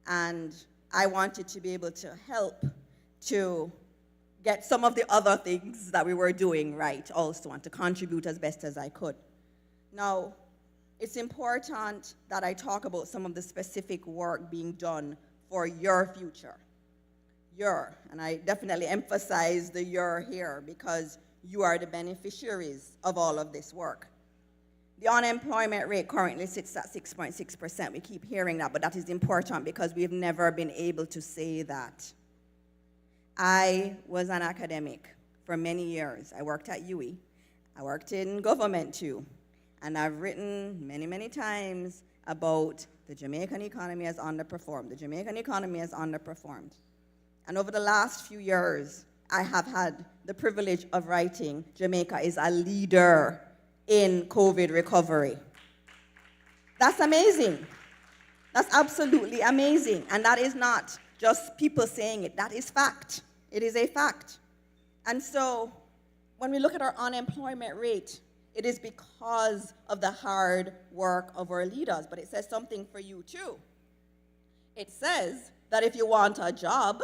And I wanted to be able to help to get some of the other things that we were doing right also, and to contribute as best as I could. Now, it's important that I talk about some of the specific work being done for your future. And I definitely emphasize the your here because you are the beneficiaries of all of this work. The unemployment rate currently sits at 6.6%. We keep hearing that, but that is important because we've never been able to say that. I was an academic for many years. I worked at UWI. I worked in government too. And I've written many, many times about the Jamaican economy has underperformed. The Jamaican economy has underperformed. And over the last few years, I have had the privilege of writing Jamaica is a leader in COVID recovery. That's amazing. That's absolutely amazing. And that is not just people saying it. That is fact. It is a fact. And so when we look at our unemployment rate, it is because of the hard work of our leaders. But it says something for you too. It says that if you want a job,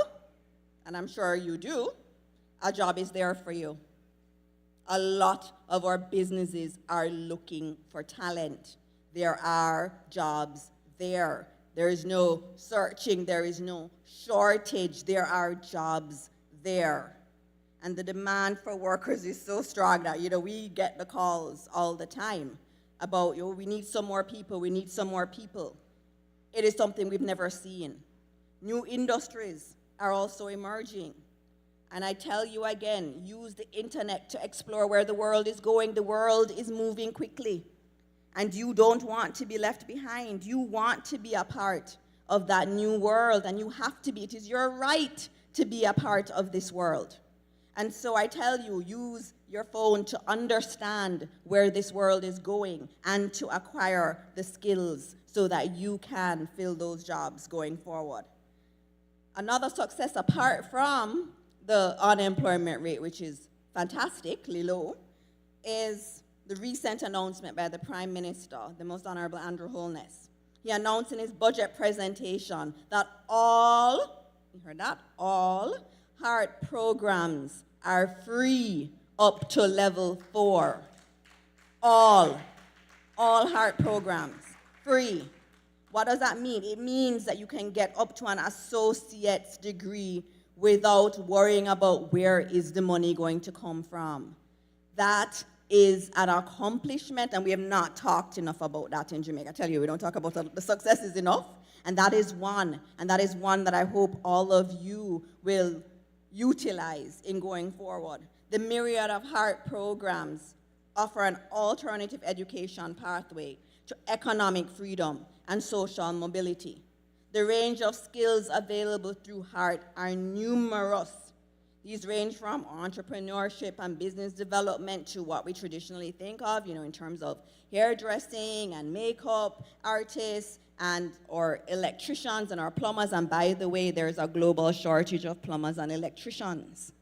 and I'm sure you do, a job is there for you. A lot of our businesses are looking for talent. There are jobs there. There is no searching, there is no shortage. There are jobs there. And the demand for workers is so strong that, we get the calls all the time about, we need some more people, we need some more people. It is something we've never seen. New industries are also emerging. And I tell you again, use the internet to explore where the world is going. The world is moving quickly. And you don't want to be left behind. You want to be a part of that new world, and you have to be. It is your right to be a part of this world. And so I tell you, use your phone to understand where this world is going and to acquire the skills so that you can fill those jobs going forward. Another success apart from the unemployment rate, which is fantastically low, is the recent announcement by the Prime Minister, the Most Honorable Andrew Holness. He announced in his budget presentation that all heart programs are free up to level 4. All heart programs, free. What does that mean? It means that you can get up to an associate's degree without worrying about where is the money going to come from. That is an accomplishment, and we have not talked enough about that in Jamaica. I tell you, we don't talk about the successes enough, and that is one that I hope all of you will utilize in going forward. The myriad of heart programs offer an alternative education pathway to economic freedom and social mobility. The range of skills available through heart are numerous. These range from entrepreneurship and business development to what we traditionally think of, in terms of hairdressing and makeup artists or electricians and our plumbers. And by the way, there's a global shortage of plumbers and electricians.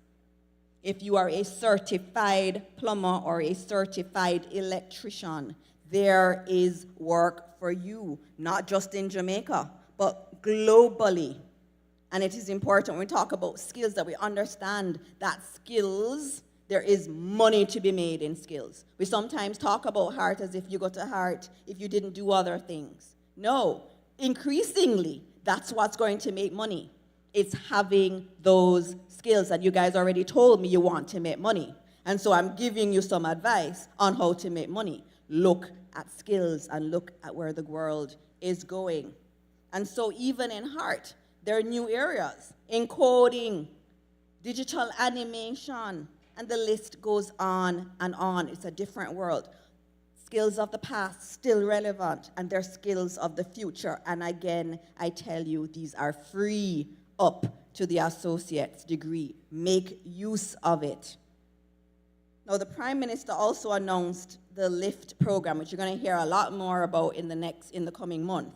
If you are a certified plumber or a certified electrician, there is work for you, not just in Jamaica, but globally. And it is important when we talk about skills that we understand that skills, there is money to be made in skills. We sometimes talk about heart as if you go to heart if you didn't do other things. No, increasingly, that's what's going to make money. It's having those skills that you guys already told me you want to make money. And so I'm giving you some advice on how to make money. Look at skills and look at where the world is going. And so even in heart, There are new areas, encoding, digital animation, and the list goes on and on. It's a different world. Skills of the past still relevant, and they're skills of the future. And again, I tell you, these are free up to the associate's degree. Make use of it. Now, the Prime Minister also announced the LIFT program, which you're going to hear a lot more about in the coming month,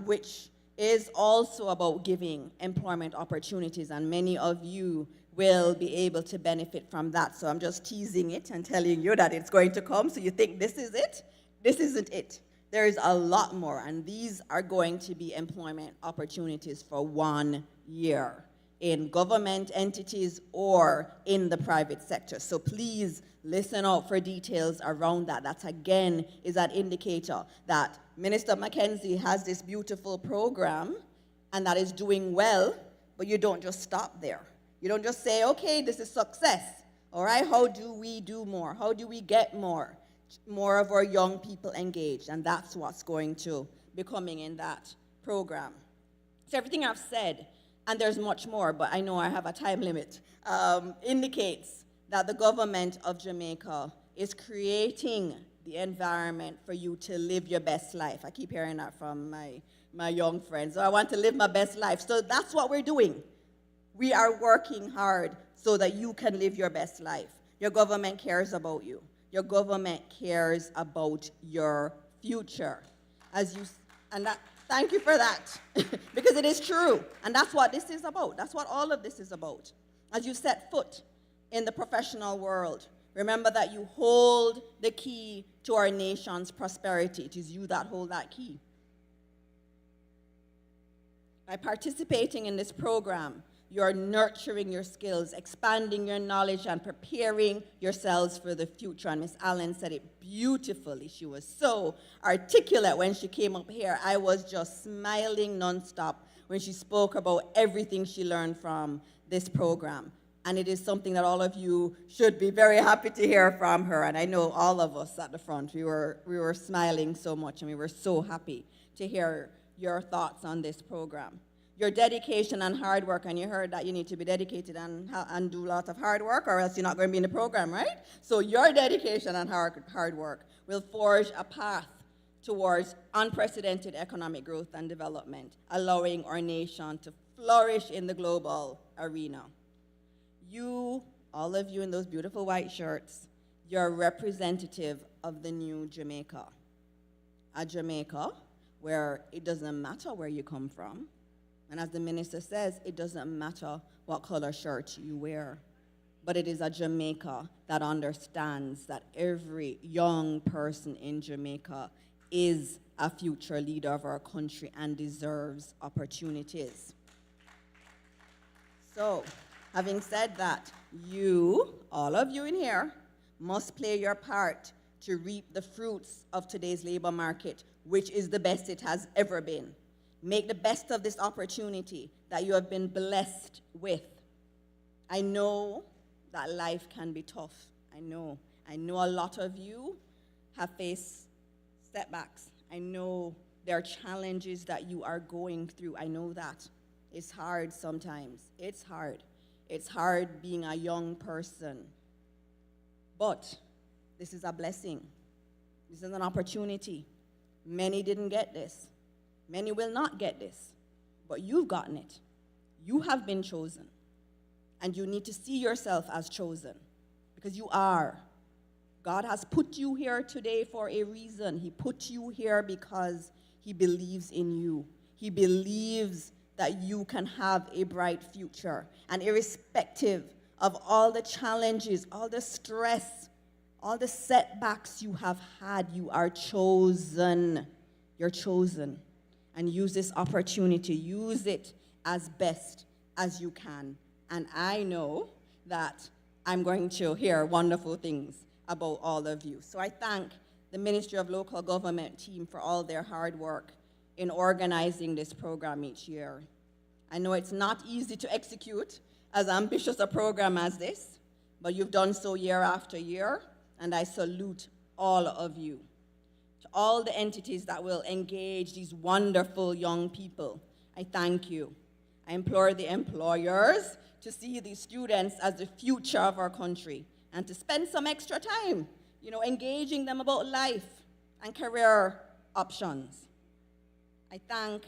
which is also about giving employment opportunities, and many of you will be able to benefit from that. So I'm just teasing it and telling you that it's going to come, so you think this is it. This isn't it. There is a lot more, and these are going to be employment opportunities for 1 year in government entities or in the private sector. So please listen out for details around that. That again is an indicator that Minister Mackenzie has this beautiful program and that is doing well, but you don't just stop there. You don't just say, okay, this is success. All right, how do we do more? How do we get more of our young people engaged? And that's what's going to be coming in that program. So everything I've said, and there's much more, but I know I have a time limit, indicates that the government of Jamaica is creating the environment for you to live your best life. I keep hearing that from my young friends. Oh, I want to live my best life. So that's what we're doing. We are working hard so that you can live your best life. Your government cares about you. Your government cares about your future. Thank you for that, because it is true. And that's what this is about. That's what all of this is about. As you set foot in the professional world, remember that you hold the key to our nation's prosperity. It is you that hold that key. By participating in this program, you're nurturing your skills, expanding your knowledge, and preparing yourselves for the future. And Miss Allen said it beautifully. She was so articulate when she came up here. I was just smiling nonstop when she spoke about everything she learned from this program. And it is something that all of you should be very happy to hear from her. And I know all of us at the front, we were smiling so much, and we were so happy to hear your thoughts on this program. Your dedication and hard work, and you heard that you need to be dedicated and do a lot of hard work, or else you're not going to be in the program, right? So your dedication and hard work will forge a path towards unprecedented economic growth and development, allowing our nation to flourish in the global arena. You, all of you in those beautiful white shirts, you're representative of the new Jamaica. A Jamaica where it doesn't matter where you come from. And as the minister says, it doesn't matter what color shirt you wear. But it is a Jamaica that understands that every young person in Jamaica is a future leader of our country and deserves opportunities. So, having said that, you, all of you in here, must play your part to reap the fruits of today's labor market, which is the best it has ever been. Make the best of this opportunity that you have been blessed with. I know that life can be tough. I know a lot of you have faced setbacks. I know there are challenges that you are going through. I know that. It's hard sometimes. It's hard. It's hard being a young person. But this is a blessing. This is an opportunity. Many didn't get this. Many will not get this. But you've gotten it. You have been chosen. And you need to see yourself as chosen. Because you are. God has put you here today for a reason. He put you here because He believes in you. He believes that you can have a bright future. And irrespective of all the challenges, all the stress, all the setbacks you have had, you are chosen. You're chosen. And use this opportunity. Use it as best as you can. And I know that I'm going to hear wonderful things about all of you. So I thank the Ministry of Local Government team for all their hard work in organizing this program each year. I know it's not easy to execute as ambitious a program as this, but you've done so year after year, and I salute all of you. To all the entities that will engage these wonderful young people, I thank you. I implore the employers to see these students as the future of our country and to spend some extra time, engaging them about life and career options. I thank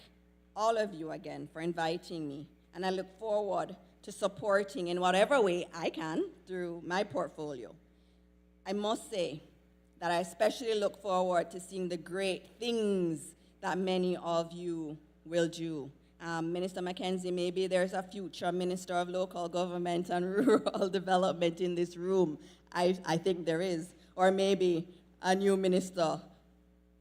all of you again for inviting me, and I look forward to supporting in whatever way I can through my portfolio. I must say that I especially look forward to seeing the great things that many of you will do. Minister Mackenzie, maybe there's a future Minister of Local Government and Rural Development in this room. I think there is. Or maybe a new minister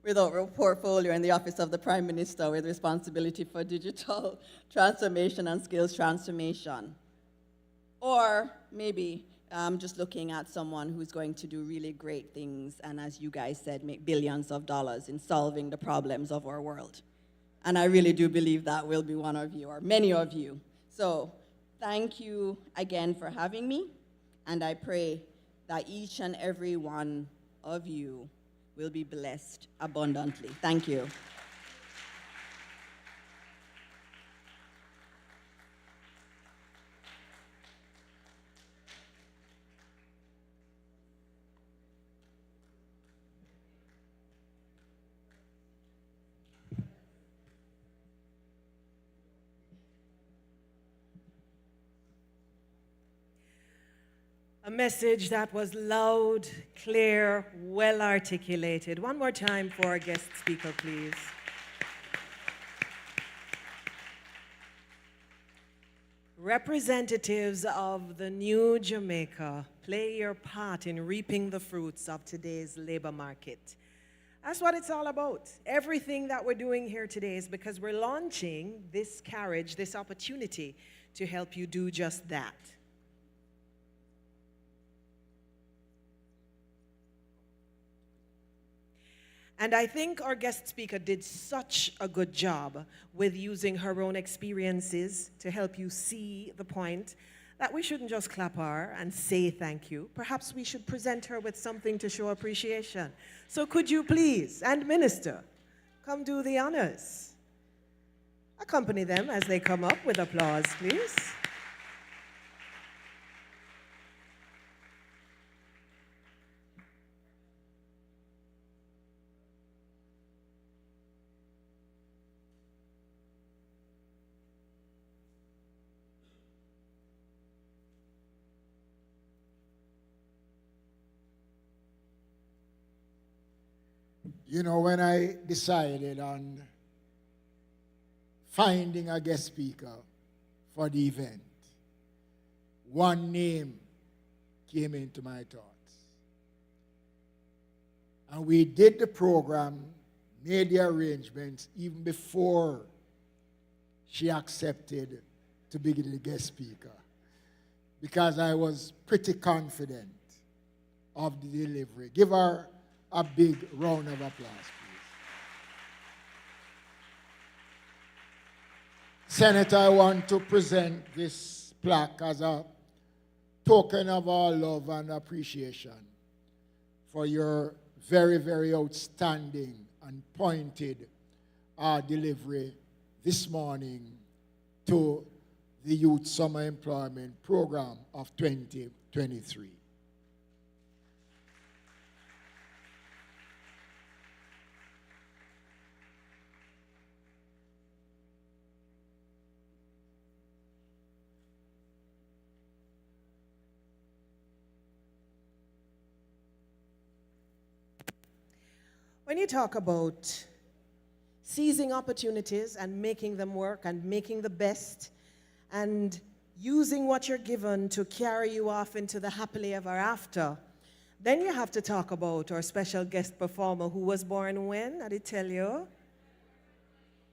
without a portfolio in the Office of the Prime Minister with responsibility for digital transformation and skills transformation. Or maybe just looking at someone who's going to do really great things and, as you guys said, make billions of dollars in solving the problems of our world. And I really do believe that will be one of you, or many of you. So thank you again for having me, and I pray that each and every one of you will be blessed abundantly. Thank you. A message that was loud, clear, well articulated. One more time for our guest speaker, please. Representatives of the new Jamaica, play your part in reaping the fruits of today's labor market. That's what it's all about. Everything that we're doing here today is because we're launching this carriage, this opportunity to help you do just that. And I think our guest speaker did such a good job with using her own experiences to help you see the point that we shouldn't just clap her and say thank you. Perhaps we should present her with something to show appreciation. So could you please, and Minister, come do the honors. Accompany them as they come up with applause, please. When I decided on finding a guest speaker for the event, one name came into my thoughts. And we did the program, made the arrangements even before she accepted to be the guest speaker, because I was pretty confident of the delivery. Give her a big round of applause, please. Senator, I want to present this plaque as a token of our love and appreciation for your very, very outstanding and pointed delivery this morning to the Youth Summer Employment Program of 2023. When you talk about seizing opportunities and making them work and making the best and using what you're given to carry you off into the happily ever after, then you have to talk about our special guest performer who was born when? Did I tell you?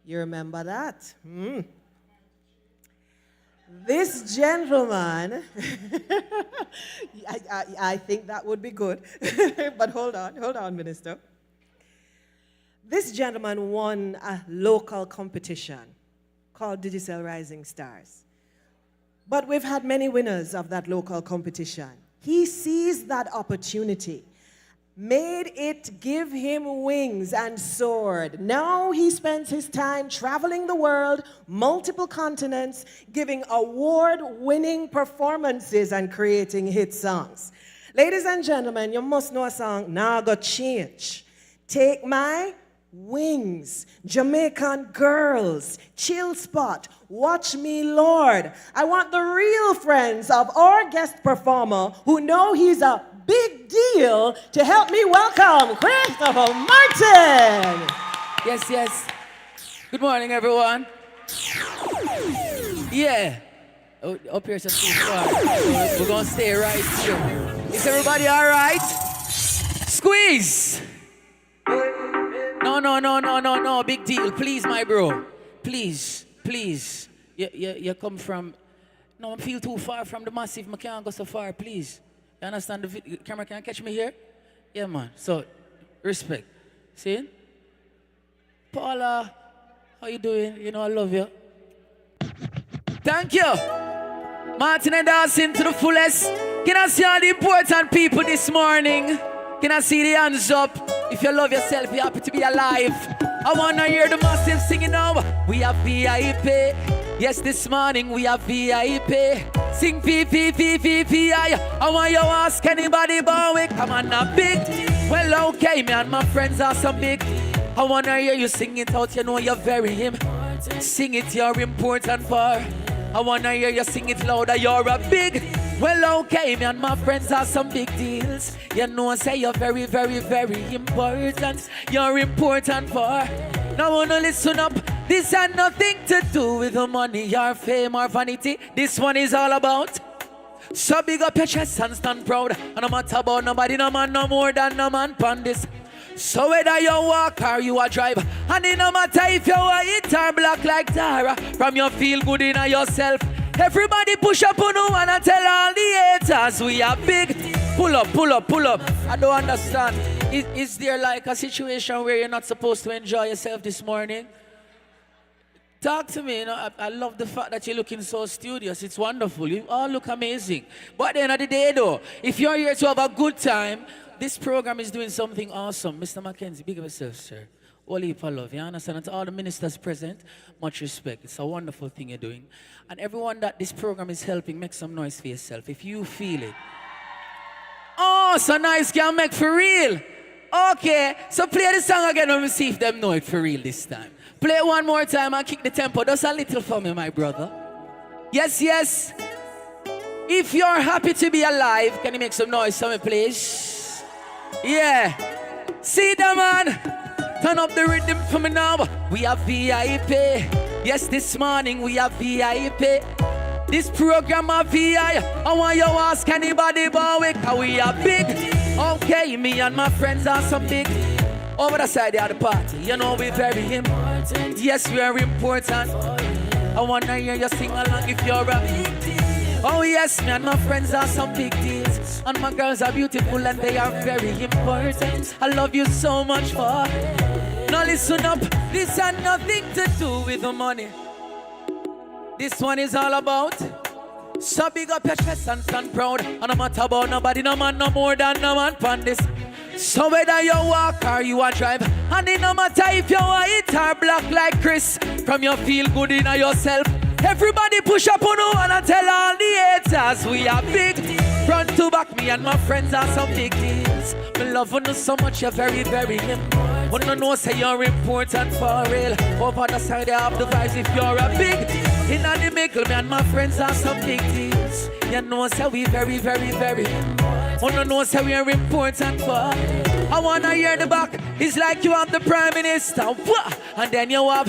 You remember that? This gentleman, I think that would be good. But hold on, Minister. This gentleman won a local competition called Digital Rising Stars. But we've had many winners of that local competition. He seized that opportunity made it give him wings and soared. Now he spends his time traveling the world, multiple continents, giving award-winning performances and creating hit songs. Ladies and gentlemen, you must know a song, Now Go Change. Take My Wings, Jamaican Girls, Chill Spot, Watch Me Lord. I want the real friends of our guest performer who know he's a big deal to help me welcome Christopher Martin. Yes, yes. Good morning, everyone. Yeah. Oh, up here is too far. We're going to stay right here. Is everybody all right? Squeeze. No. Big deal. Please, my bro. Please. You come from... No, I feel too far from the massive. I can't go so far, please. You understand? The camera can catch me here? Yeah, man. So, respect. See? Paula, how you doing? You know I love you. Thank you. Martin and Dawson to the fullest. Can I see all the important people this morning? Can I see the hands up? If you love yourself, you're happy to be alive. I want to hear the massive singing now. We have VIP. Yes, this morning we have VIP. Sing V-V-V-V-V-I. I want you to ask anybody about it. Come on, not big. Well, okay, me and my friends are so big. I want to hear you sing it out. You know you're very important. Sing it, you're important for. I want to hear you sing it louder. You're a big. Well, okay, me and my friends are some big deals. You know, say you're very, very, very important. You're important for. Now, I want to listen up. This had nothing to do with the money or fame or vanity. This one is all about. So big up your chest and stand proud. And no matter about nobody, no man, no more than no man pan this. So whether you walk or you a drive, and it no matter if you are it or black like Tara, from your feel good in yourself. Everybody push up on one and tell all the haters we are big. Pull up. I don't understand. Is there like a situation where you're not supposed to enjoy yourself this morning? Talk to me, you know, I love the fact that you're looking so studious. It's wonderful. You all look amazing. But at the end of the day, though, if you're here to have a good time, this program is doing something awesome. Mr. Mackenzie, big of yourself, sir. All heap of love, you understand? And to all the ministers present, much respect. It's a wonderful thing you're doing. And everyone that this program is helping, make some noise for yourself. If you feel it. Oh, so nice, can make for real. Okay, so play the song again and we see if them know it for real this time. Play it one more time and kick the tempo. Just a little for me, my brother. Yes. If you're happy to be alive, can you make some noise for me, please? Yeah. See them, man. Turn up the rhythm for me now. We have VIP. Yes, this morning we have VIP. This program of VI. I want you to ask anybody about it, cause we are big. Okay, me and my friends are so big. Over the side of the party, you know we're very important. Yes, we are important. I want to hear you sing along if you're a big deal. Oh yes, me and my friends are some big deals. And my girls are beautiful and they are very important. I love you so much for. Now listen up, this has nothing to do with the money. This one is all about. So big up your chest and stand proud. And no matter about nobody, no man, no more than no man pan this. So whether you walk or you a drive, and it no matter if you are it or black like Chris, from your feel good in yourself. Everybody push up on one and tell all the haters we are big. Front to back, me and my friends are some big deals. Me love you so much, you're very, very important. Wanna know say you're important for real. Over the side they have the vibes if you're a big deal. In the middle, me and my friends are some big deals. You know say we very, very, very important. Wanna know say we are important for. I wanna hear the back. It's like you have the Prime Minister, and then you have.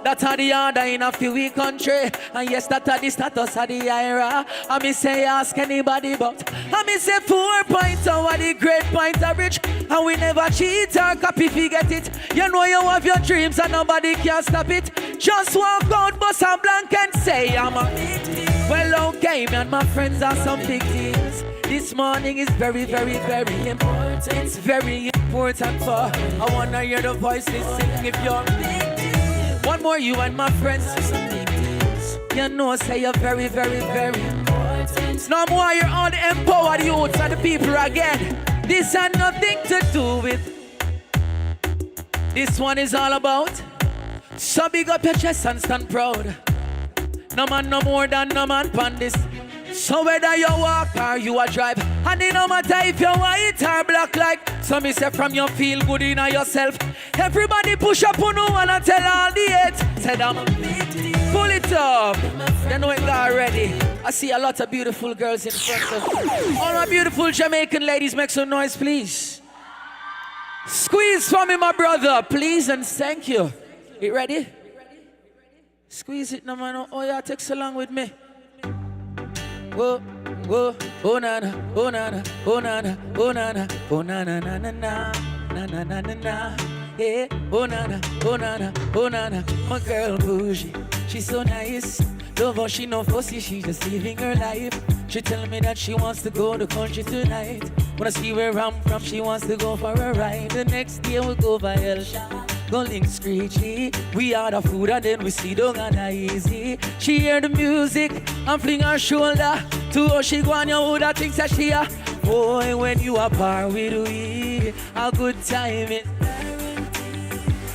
That's how the order in a few week country. And yes, that's the status of the IRA. I me say ask anybody but I me say 4 points over the great point of rich. And we never cheat or copy if you get it. You know you have your dreams and nobody can stop it. Just walk out, bust a blank and say I'm a big deal. Well okay, me and my friends are some big deals. This morning is very, very, very important. It's very important for I wanna hear the voices sing if you're big. One more, you and my friends. You know, say you're very, very, very important. No more, you're all the empowered youths and the people again. This had nothing to do with. This one is all about. So big up your chest and stand proud. No man no more than no man pon this. So whether you walk or you a drive, and it no matter if you're white or black like. So me say from you feel good in yourself. Everybody push up on one and tell all the hate. Said I'm pull it up. You know it already. I see a lot of beautiful girls in front of all my beautiful Jamaican ladies. Make some noise, please. Squeeze for me, my brother, please, and thank you. You ready? Squeeze it, no man. Oh yeah, take so long with me. Whoa, whoa, oh na na, oh na na, oh na na, oh na na, oh na na na na na, na na na na na. Yeah, oh na na, oh na na, oh na na. My girl bougie, she's so nice. Love how she no fussy, she just living her life. She tell me that she wants to go to country tonight. Wanna see where I'm from, she wants to go for a ride. The next day we'll go by El go link screechy. We order food and then we sit down and easy. She hear the music and fling her shoulder to how she go on your woulda thinks that she a boy when you are par with we. A good time it.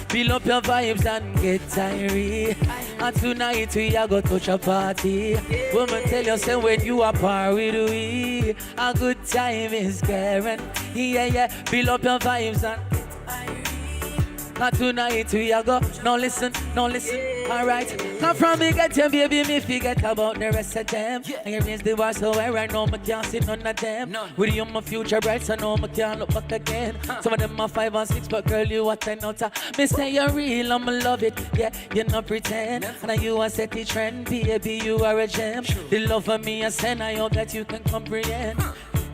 Fill up your vibes and get tired. And tonight we are go touch a party. Woman tell yourself when you are par with we. A good time is guaranteed. Yeah, yeah. Fill up your vibes and and tonight we are go. No listen, alright. Come from me get them, baby, me forget about the rest of them. And you raise the bar so I know me can't see none of them. With you my future bright, so know me can't look back again. Some of them are 5 and 6, but girl you a 10 out of. Me say you're real, I'ma love it. Yeah, you not pretend. And you a set the trend, baby, you are a gem. The love for me I send, I hope that you can comprehend.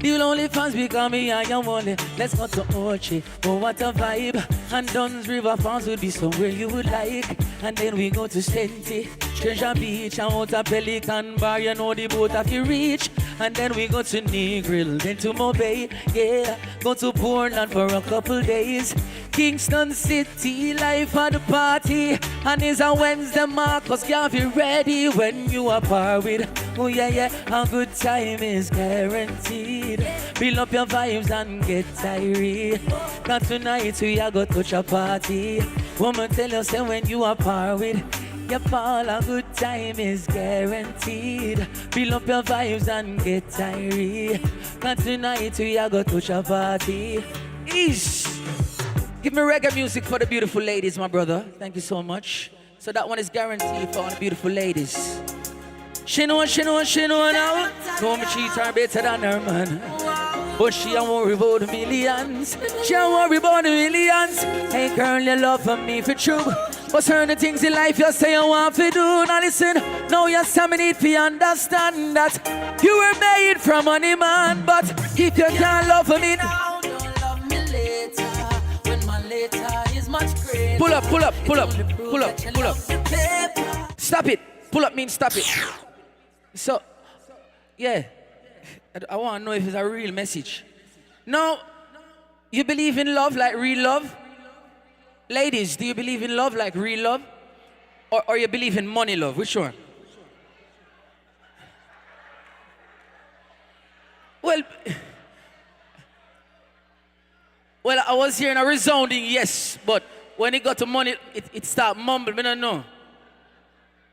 You only fans become me and you only. Let's go to Ochi. Oh, what a vibe. And Dunn's River Farms would be somewhere you would like. And then we go to Senti, Treasure Beach, and out a Pelican Bar. You know the boat have you reach. And then we go to Negril, then to Mobay. Yeah, go to Portland for a couple days. Kingston City, life at the party. And it's a Wednesday, Marcus, can't be ready when you are par with. Oh yeah, yeah, a good time is guaranteed. Build up your vibes and get tired. Not tonight we are go touch a party. Woman tell yourself when you are par with. Your fall, a good time is guaranteed. Build up your vibes and get tired. Not tonight we are go touch a party. Eesh. Give me reggae music for the beautiful ladies, my brother. Thank you so much. So that one is guaranteed for all the beautiful ladies. She know now. Know me treat her better than her man. But she don't worry about the millions. She don't worry about the millions. Hey girl, you love for me for true. But certain things in life you say you want to do. Now listen, now you say me need to understand that you were made from money man. But if you can't love for me now, don't love me later. When my later is much greater. Pull up. Stop it. Pull up means stop it. So, yeah, I want to know if it's a real message. Now, you believe in love like real love? Ladies, do you believe in love like real love? Or you believe in money love? Which one? Well, I was hearing a resounding yes, but when it got to money, it started mumbling. I don't know.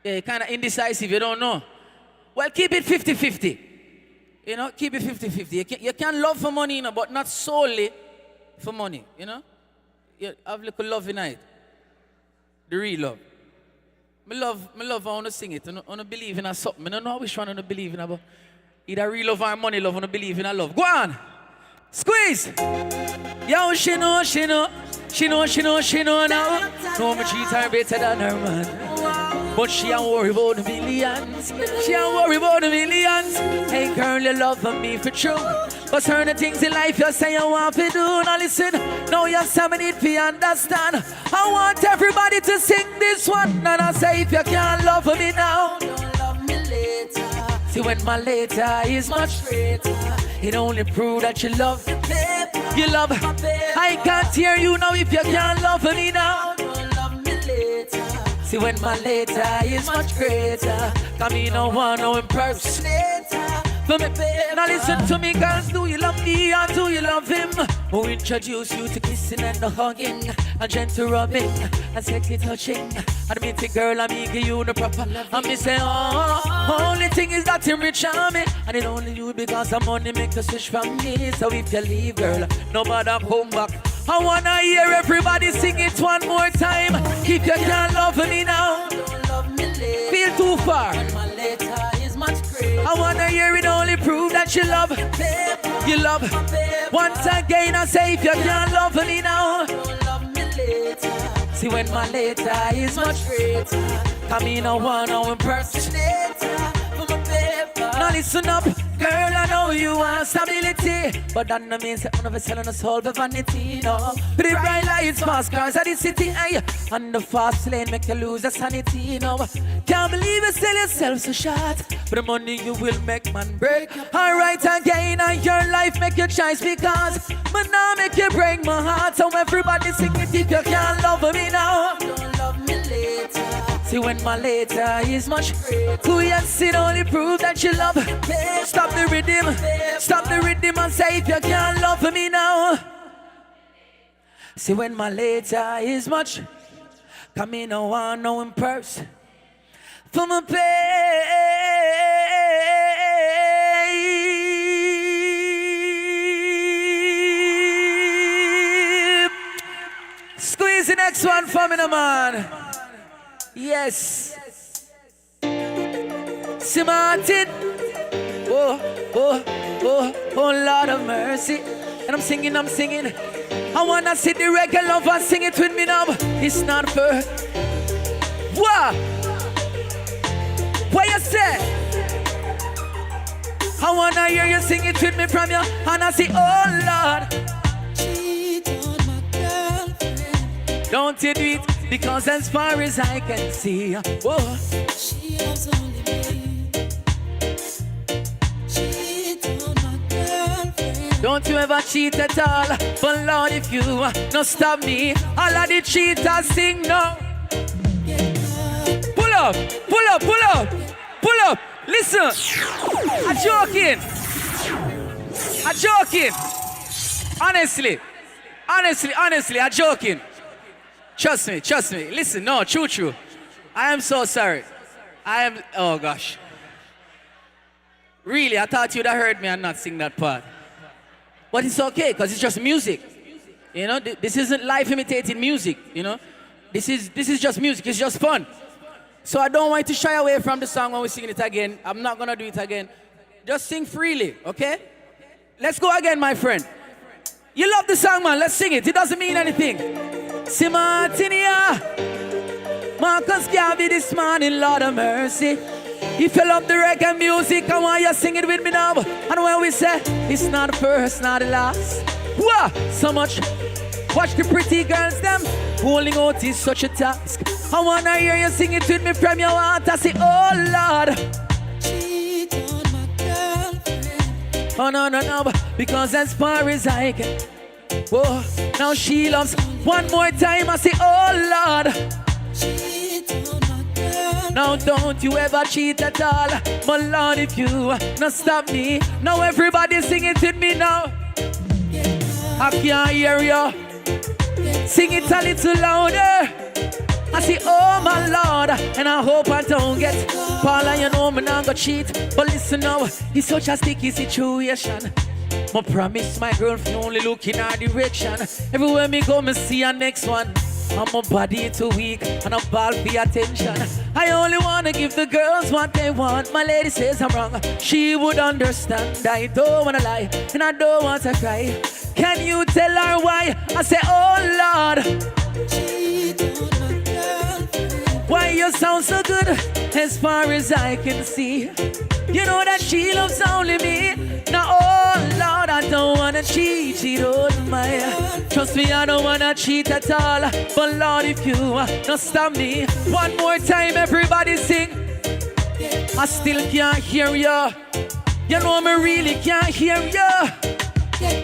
Yeah, kind of indecisive, you don't know. Well, keep it 50-50. You know, keep it 50-50. You can love for money, you know, but not solely for money, you know. You have a little love in it. The real love. Me love, I want to sing it. I want to believe in something. I don't know which one I want to believe in about. Either real love or money love, I want to believe in a love. Go on. Squeeze. Yo, she know. She know now. No, me treat her better than her man. But she don't worry about the millions. Hey girl, you love for me for true. But certain things in life you say you want to do. Now listen, now you say me need to understand. I want everybody to sing this one. And I say if you can't love me now, don't love me later. See when my later is much greater. It only proves that you love the paper. You love I can't hear you now if you can't love me now. Don't love me later. See when my later is much greater. Come me no one no impersonate. For me, now listen to me, girls, do you love me me, or do you love him? Who introduced you to kissing and the hugging, and gentle rubbing, and sexy touching? And me take girl, and me give you the proper. And me say, oh, only thing is that him rich on me, and it only you because of money make you switch from me. So if you leave, girl, no matter come back. I wanna hear everybody sing it one more time. If you can't love me now, don't love me later. Feel too far. When my later is much greater. I wanna hear it only prove that you love. You love. Once again I say if you can't love me now, don't love me later. See when my later is much greater. Come in a one-hour impersonator. Now listen up, girl, I know you want stability, but that no means that none of us selling us all the vanity, no. Pretty bright lights, fast cars at the city, aye. And the fast lane make you lose your sanity, no. Can't believe you sell yourself so short. For the money you will make man break. Alright again, and your life make your choice because but now make you break my heart. So everybody sing it if you can't love me now. Don't love me later. See when my later is much greater. Who you see only prove that you love. Stop the rhythm. Stop the rhythm and say if you can't love me now. See when my later is much. Come in no one no in purse. For my babe. Squeeze the next one for me, no man. Yes. See Martin. Oh, oh, oh, oh, Lord of mercy. And I'm singing. I wanna see the reggae lover sing it with me now. It's not fair. What? What you say? I wanna hear you sing it with me from you. And I say, oh Lord. Cheat on my girlfriend. Don't you do it. Because as far as I can see, oh, she loves only me. Cheat on my girlfriend. Don't you ever cheat at all. But Lord, if you no stop me, all of the cheaters sing no. Pull up, pull up, pull up, pull up. Listen, I'm joking. I'm joking. Honestly, I'm joking. Trust me. Listen, no, true. I am so sorry. Oh gosh. Really, I thought you'd have heard me and not sing that part. But it's okay, because it's just music. You know, this isn't live imitating music, you know. This is just music, it's just fun. So I don't want you to shy away from the song when we sing it again. I'm not gonna do it again. Just sing freely, okay? Let's go again, my friend. You love the song, man, let's sing it. It doesn't mean anything. See Martinia, Marcus Garvey this morning, Lord of mercy. If you love the reggae music, I want you to sing it with me now. And when we say, it's not the first, not the last. Wow, so much. Watch the pretty girls, them. Holding out is such a task. I want to hear you sing it with me from your heart. I say, oh Lord. Cheat on my girlfriend. Oh no, because as far as I can. Oh, now she loves. One more time I say, oh Lord. Cheat on my girl. Now don't you ever cheat at all. But Lord, if you not stop me. Now everybody sing it with me now. I can't hear you. Sing it a little louder. I say, oh my Lord. And I hope I don't get Paula, you know me not go cheat. But listen now, it's such a sticky situation. I promise my girlfriend only look in our direction. Everywhere me go, me see her next one. And my body too weak and I'm ball for attention. I only wanna give the girls what they want. My lady says I'm wrong. She would understand. I don't wanna lie and I don't want to cry. Can you tell her why? I say, oh Lord. Why you sound so good as far as I can see. You know that she loves only me. Now, oh Lord, I don't wanna cheat on my. Trust me, I don't wanna cheat at all. But Lord, if you don't stop me, one more time, everybody sing. I still can't hear you. You know me really can't hear you.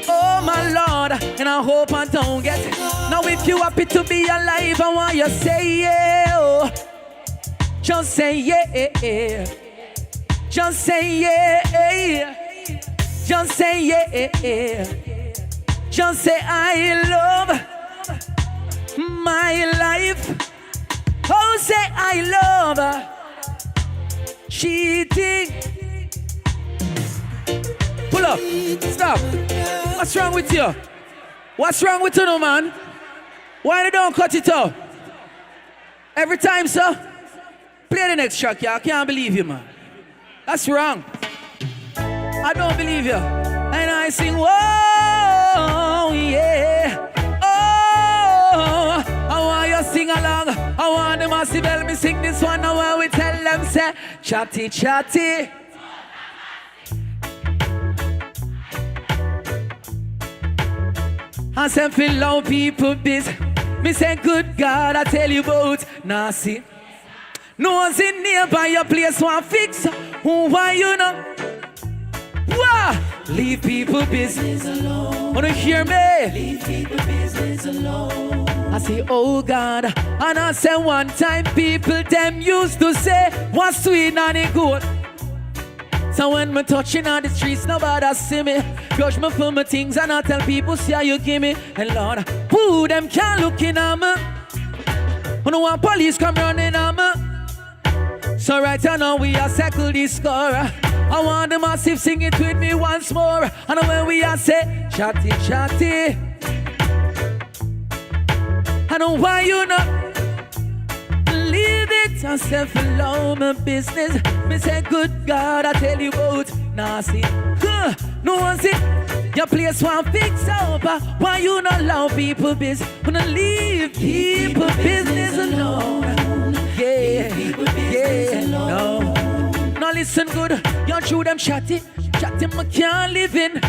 Oh my Lord, and I hope I don't get. Now if you happy to be alive, I want you to say yeah. Oh. Just say yeah. Just say yeah. Just say yeah. Just say I love my life. Oh, say I love cheating. Pull up. Stop. What's wrong with you? What's wrong with you, no man? Why you don't cut it out? Every time, sir. Play the next track, y'all. I can't believe you, man. That's wrong. I don't believe you. And I sing, whoa, yeah. Oh, I want you to sing along. I want them to see help me sing this one. I want we tell them, say, chatty, chatty. I say, feel love people busy. Me say, good God, I tell you about. Nah, see. No one's in nearby your place, one fix. Who why you know? Wah! Leave people business alone. Wanna hear me? Leave people business alone. I say, oh God. And I say, one time people them used to say, what's sweet and it good. So when me touching on the streets, nobody see me. Judge me for my things and I tell people, see how you give me. And Lord, who them can't look in on me? When no one police come running on me. So right now we are settle this score. I want the massive sing it with me once more. And when we are say, chatty, chatty. I know why you not leave it and say follow my business. Me say good God, I tell you about nasty. No one see your place one fix up. Why you not allow people business? Wanna leave people business alone. Yeah, yeah, no. Now listen good, you true them chatty. Chatty I can't live in.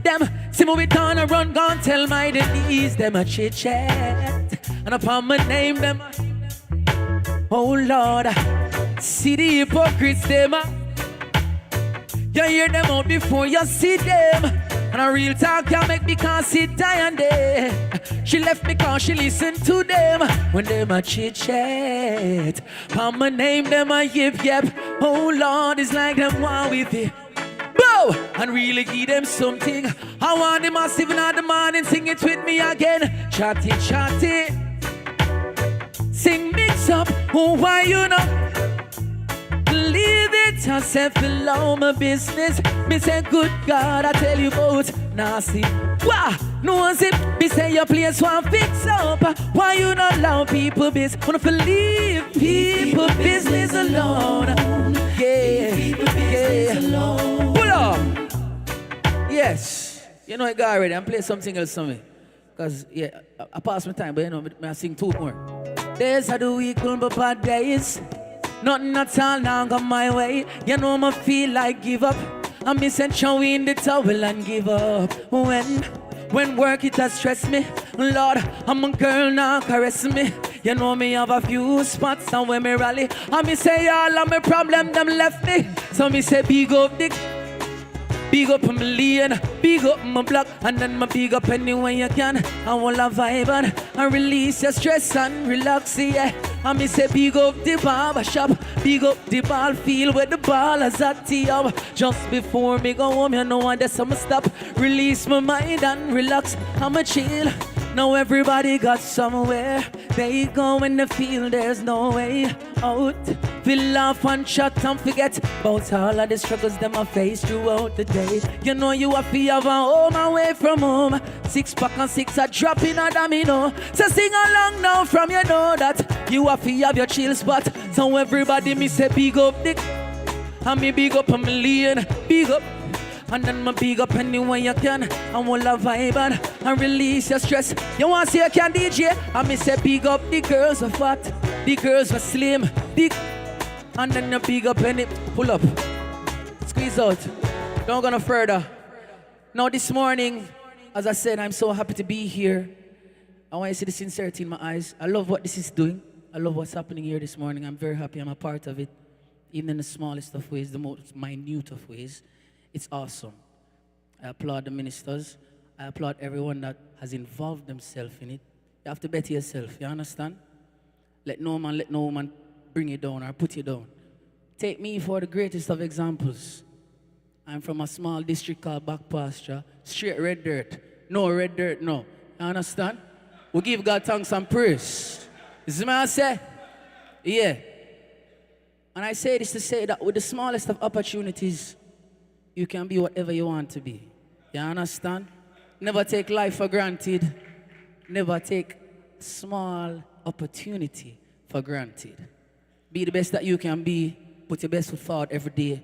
Them, see me with on a run, gone tell my Denise. Them a chit chat. And upon my name them. Oh Lord, see the hypocrites them. You hear them out before you see them. And a real talk can make me can't sit down there. She left me cause she listened to them. When them a chit chat. On my name them a yip yep. Oh Lord, it's like them one with it. Bow! And really give them something. I want them massive in the morning. Sing it with me again. Chatty, chatty. Sing mix up. Oh, why you know? Leave it and say below my business. Me say good God, I tell you about nasty. Wah! No one say me say your place one fix up. Why you not allow people business? Wanna leave people business alone. Yeah, yeah. Pull up. Yes. You know I got already. I'm playing something else for me. Cause yeah, I pass my time, but you know, I sing two more. Days of the week will be bad days. Nothing at all now go my way. You know me feel like give up. I miss and show in the towel and give up. When work it has stressed me. Lord, I'm a girl now caress me. You know me have a few spots and when me rally. I me say all of my problem them left me. So me say big up the big up my lane, big up my block, and then my big up anywhere you can. I want a vibe and release your stress and relax, yeah. And me say big up the barber shop, big up the ball field where the ball is at the hour. Just before me go home, you know what, that's I'ma stop. Release my mind and relax, I'ma chill. Now everybody got somewhere they go when they feel there's no way out. Feel laugh and chat and forget about all of the struggles them I face throughout the day. You know you have to have a home away from home. 6 pack and 6 are dropping a domino. So sing along now from you know that you have to have your chill spot. So everybody me say big up dick. And me big up on my lane, big up. And then my big up anywhere you can. And we'll have vibe and release your stress. You want to see you can DJ? And me say big up the girls are fat, the girls are slim, big. And then you big up and it pull up, squeeze out. Don't go no further. Now this morning, as I said, I'm so happy to be here. I want you to see the sincerity in my eyes. I love what this is doing. I love what's happening here this morning. I'm very happy I'm a part of it. Even in the smallest of ways, the most minute of ways. It's awesome. I applaud the ministers. I applaud everyone that has involved themselves in it. You have to better yourself, you understand? Let no man, let no woman bring you down or put you down. Take me for the greatest of examples. I'm from a small district called Back Pasture. Straight red dirt. No red dirt, no. You understand? We give God thanks and praise. You see what I say? Yeah. And I say this to say that with the smallest of opportunities, you can be whatever you want to be. You understand? Never take life for granted. Never take small opportunity for granted. Be the best that you can be. Put your best foot forward every day.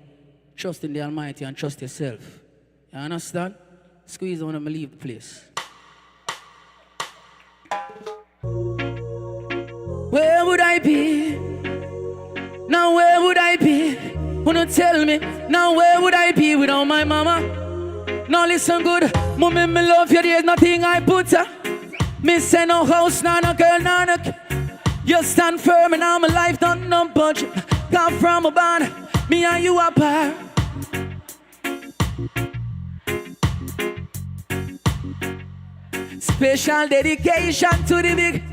Trust in the Almighty and trust yourself. You understand? Squeeze on and leave the place. Where would I be? Now where would I be? Wanna tell me? Now where would I be without my mama? Now listen good. Mommy, me love you. There's nothing I put her. Me say no house, nah, no girl, nah, no. You stand firm and I'm a life, done no budget. Come from a band, me and you apart. Special dedication to the big.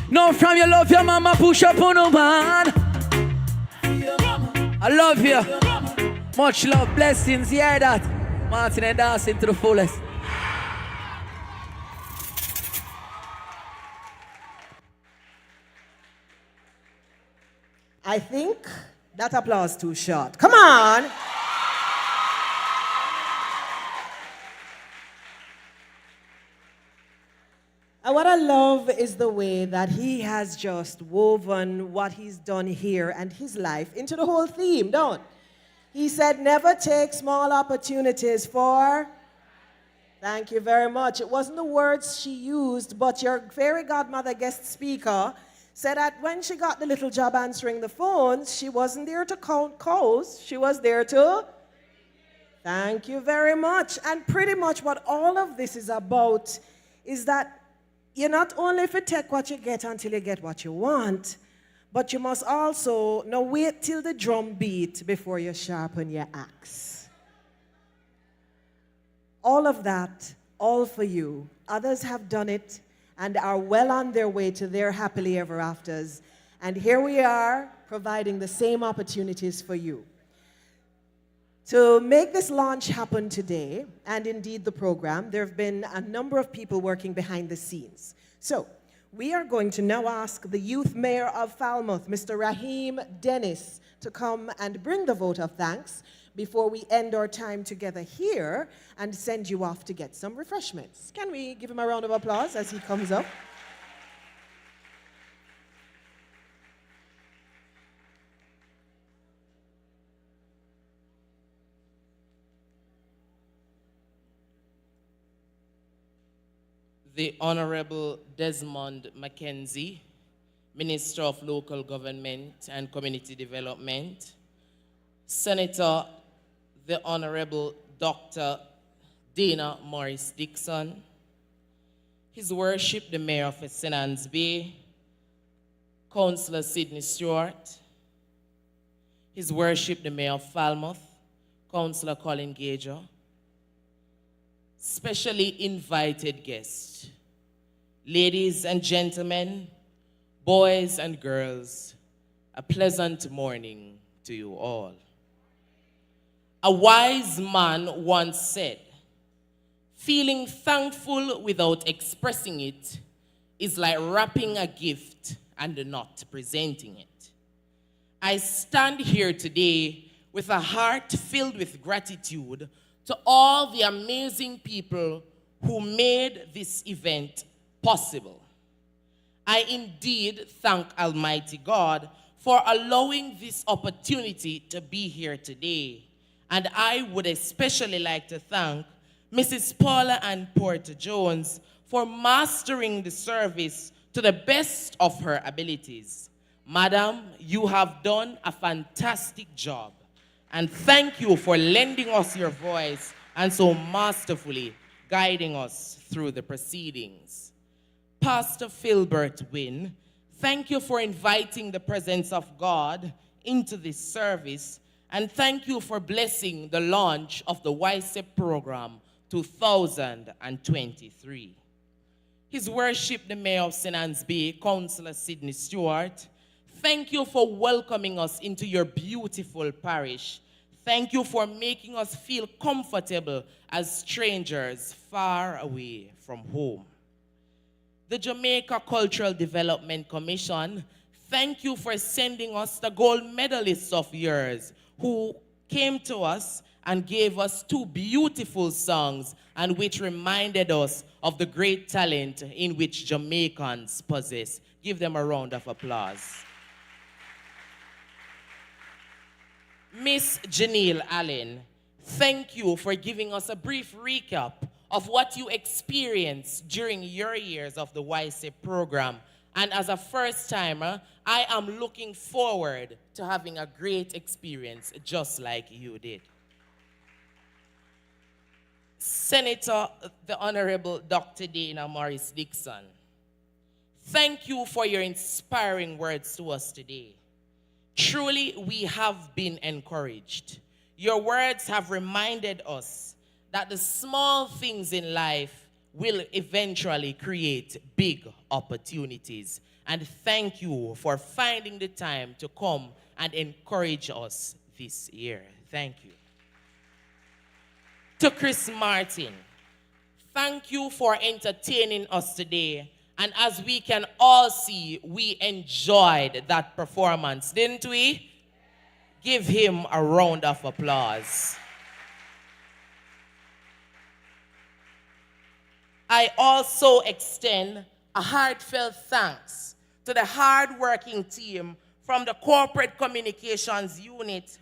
No, from your love, your mama push up on a man. I love you. Much love, blessings, hear that. Martin and dancing to the fullest. I think that applause too short. Come on. And what I love is the way that he has just woven what he's done here and his life into the whole theme, don't? He said, never take small opportunities for... Thank you very much. It wasn't the words she used, but your fairy godmother guest speaker said that when she got the little job answering the phones, she wasn't there to count cows. She was there to... Thank you very much. And pretty much what all of this is about is that you not only if you take what you get until you get what you want, but you must also now wait till the drum beat before you sharpen your axe. All of that, all for you. Others have done it and are well on their way to their happily ever afters. And here we are providing the same opportunities for you. To make this launch happen today, and indeed the program, there have been a number of people working behind the scenes. So, we are going to now ask the youth mayor of Falmouth, Mr. Raheem Dennis, to come and bring the vote of thanks before we end our time together here and send you off to get some refreshments. Can we give him a round of applause as he comes up? The Honorable Desmond Mackenzie, Minister of Local Government and Community Development, Senator, the Honorable Dr. Dana Morris Dixon, His Worship, the Mayor of St. Anne's Bay, Councillor Sidney Stewart, His Worship, the Mayor of Falmouth, Councillor Colin Gager, specially invited guests, ladies and gentlemen, boys and girls, a pleasant morning to you all. A wise man once said, feeling thankful without expressing it is like wrapping a gift and not presenting it. I stand here today with a heart filled with gratitude to all the amazing people who made this event possible. I indeed thank Almighty God for allowing this opportunity to be here today. And I would especially like to thank Mrs. Paula Ann Porter-Jones for mastering the service to the best of her abilities. Madam, you have done a fantastic job. And thank you for lending us your voice and so masterfully guiding us through the proceedings. Pastor Philbert Wynne, thank you for inviting the presence of God into this service, and thank you for blessing the launch of the YSEP program 2023. His Worship, the Mayor of St. Anne's Bay, Councillor Sidney Stewart, thank you for welcoming us into your beautiful parish. Thank you for making us feel comfortable as strangers far away from home. The Jamaica Cultural Development Commission, thank you for sending us the gold medalists of yours who came to us and gave us 2 beautiful songs and which reminded us of the great talent in which Jamaicans possess. Give them a round of applause. Miss Janelle Allen, thank you for giving us a brief recap of what you experienced during your years of the YSEP program. And as a first-timer, I am looking forward to having a great experience just like you did. Senator, the Honorable Dr. Dana Morris Dixon, thank you for your inspiring words to us today. Truly, we have been encouraged. Your words have reminded us that the small things in life will eventually create big opportunities. And thank you for finding the time to come and encourage us this year. Thank you. To Chris Martin, thank you for entertaining us today. And as we can all see, we enjoyed that performance, didn't we? Give him a round of applause. I also extend a heartfelt thanks to the hard-working team from the Corporate Communications Unit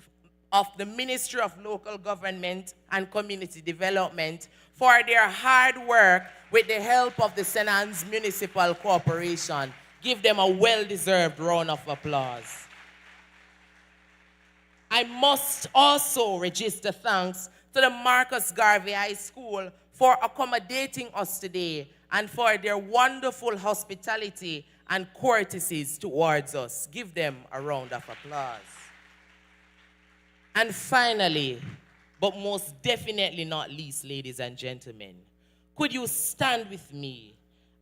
of the Ministry of Local Government and Community Development for their hard work with the help of the St. Anne's Municipal Corporation. Give them a well-deserved round of applause. I must also register thanks to the Marcus Garvey High School for accommodating us today and for their wonderful hospitality and courtesies towards us. Give them a round of applause. And finally, but most definitely not least, ladies and gentlemen, could you stand with me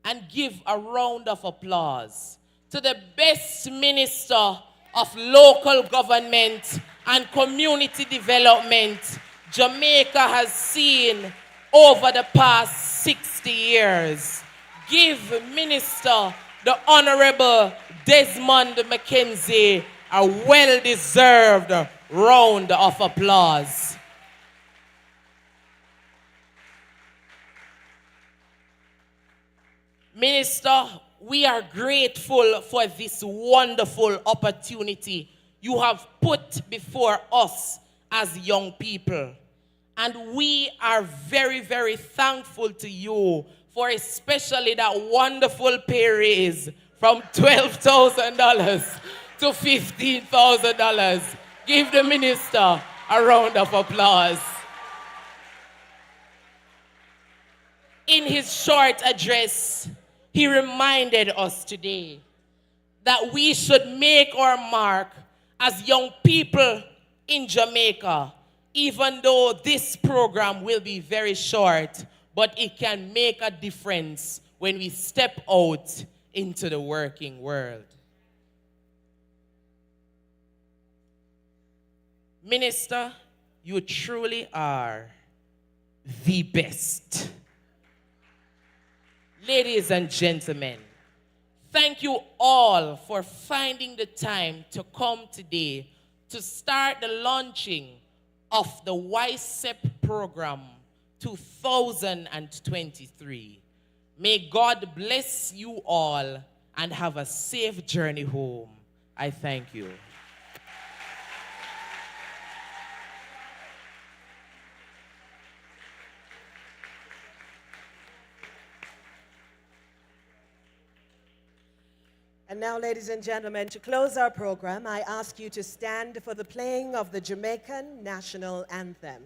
and give a round of applause to the best Minister of Local Government and Community Development Jamaica has seen over the past 60 years. Give Minister the Honorable Desmond McKenzie a well-deserved round of applause. Minister, we are grateful for this wonderful opportunity you have put before us as young people. And we are very, very thankful to you for especially that wonderful pay raise from $12,000 to $15,000. Give the minister a round of applause. In his short address, he reminded us today that we should make our mark as young people in Jamaica, even though this program will be very short, but it can make a difference when we step out into the working world. Minister, you truly are the best. Ladies and gentlemen, thank you all for finding the time to come today to start the launching of the YSEP program 2023. May God bless you all and have a safe journey home. I thank you. And now, ladies and gentlemen, to close our program, I ask you to stand for the playing of the Jamaican National Anthem.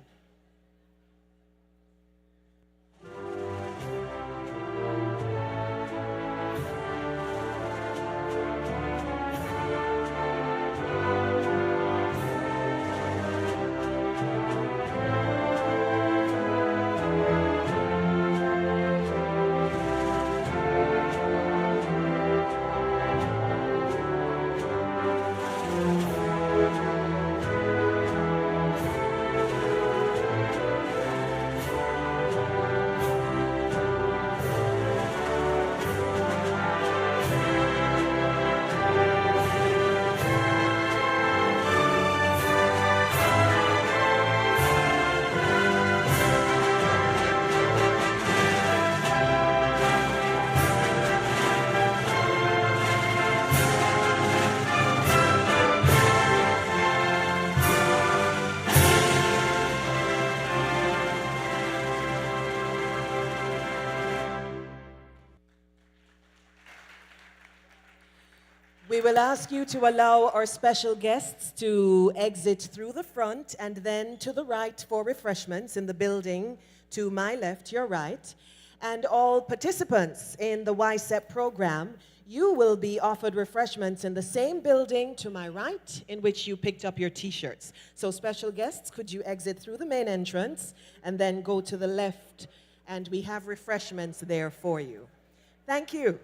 We will ask you to allow our special guests to exit through the front and then to the right for refreshments in the building to my left, your right. And all participants in the YSEP program, you will be offered refreshments in the same building to my right in which you picked up your t-shirts. So special guests, could you exit through the main entrance and then go to the left, and we have refreshments there for you. Thank you.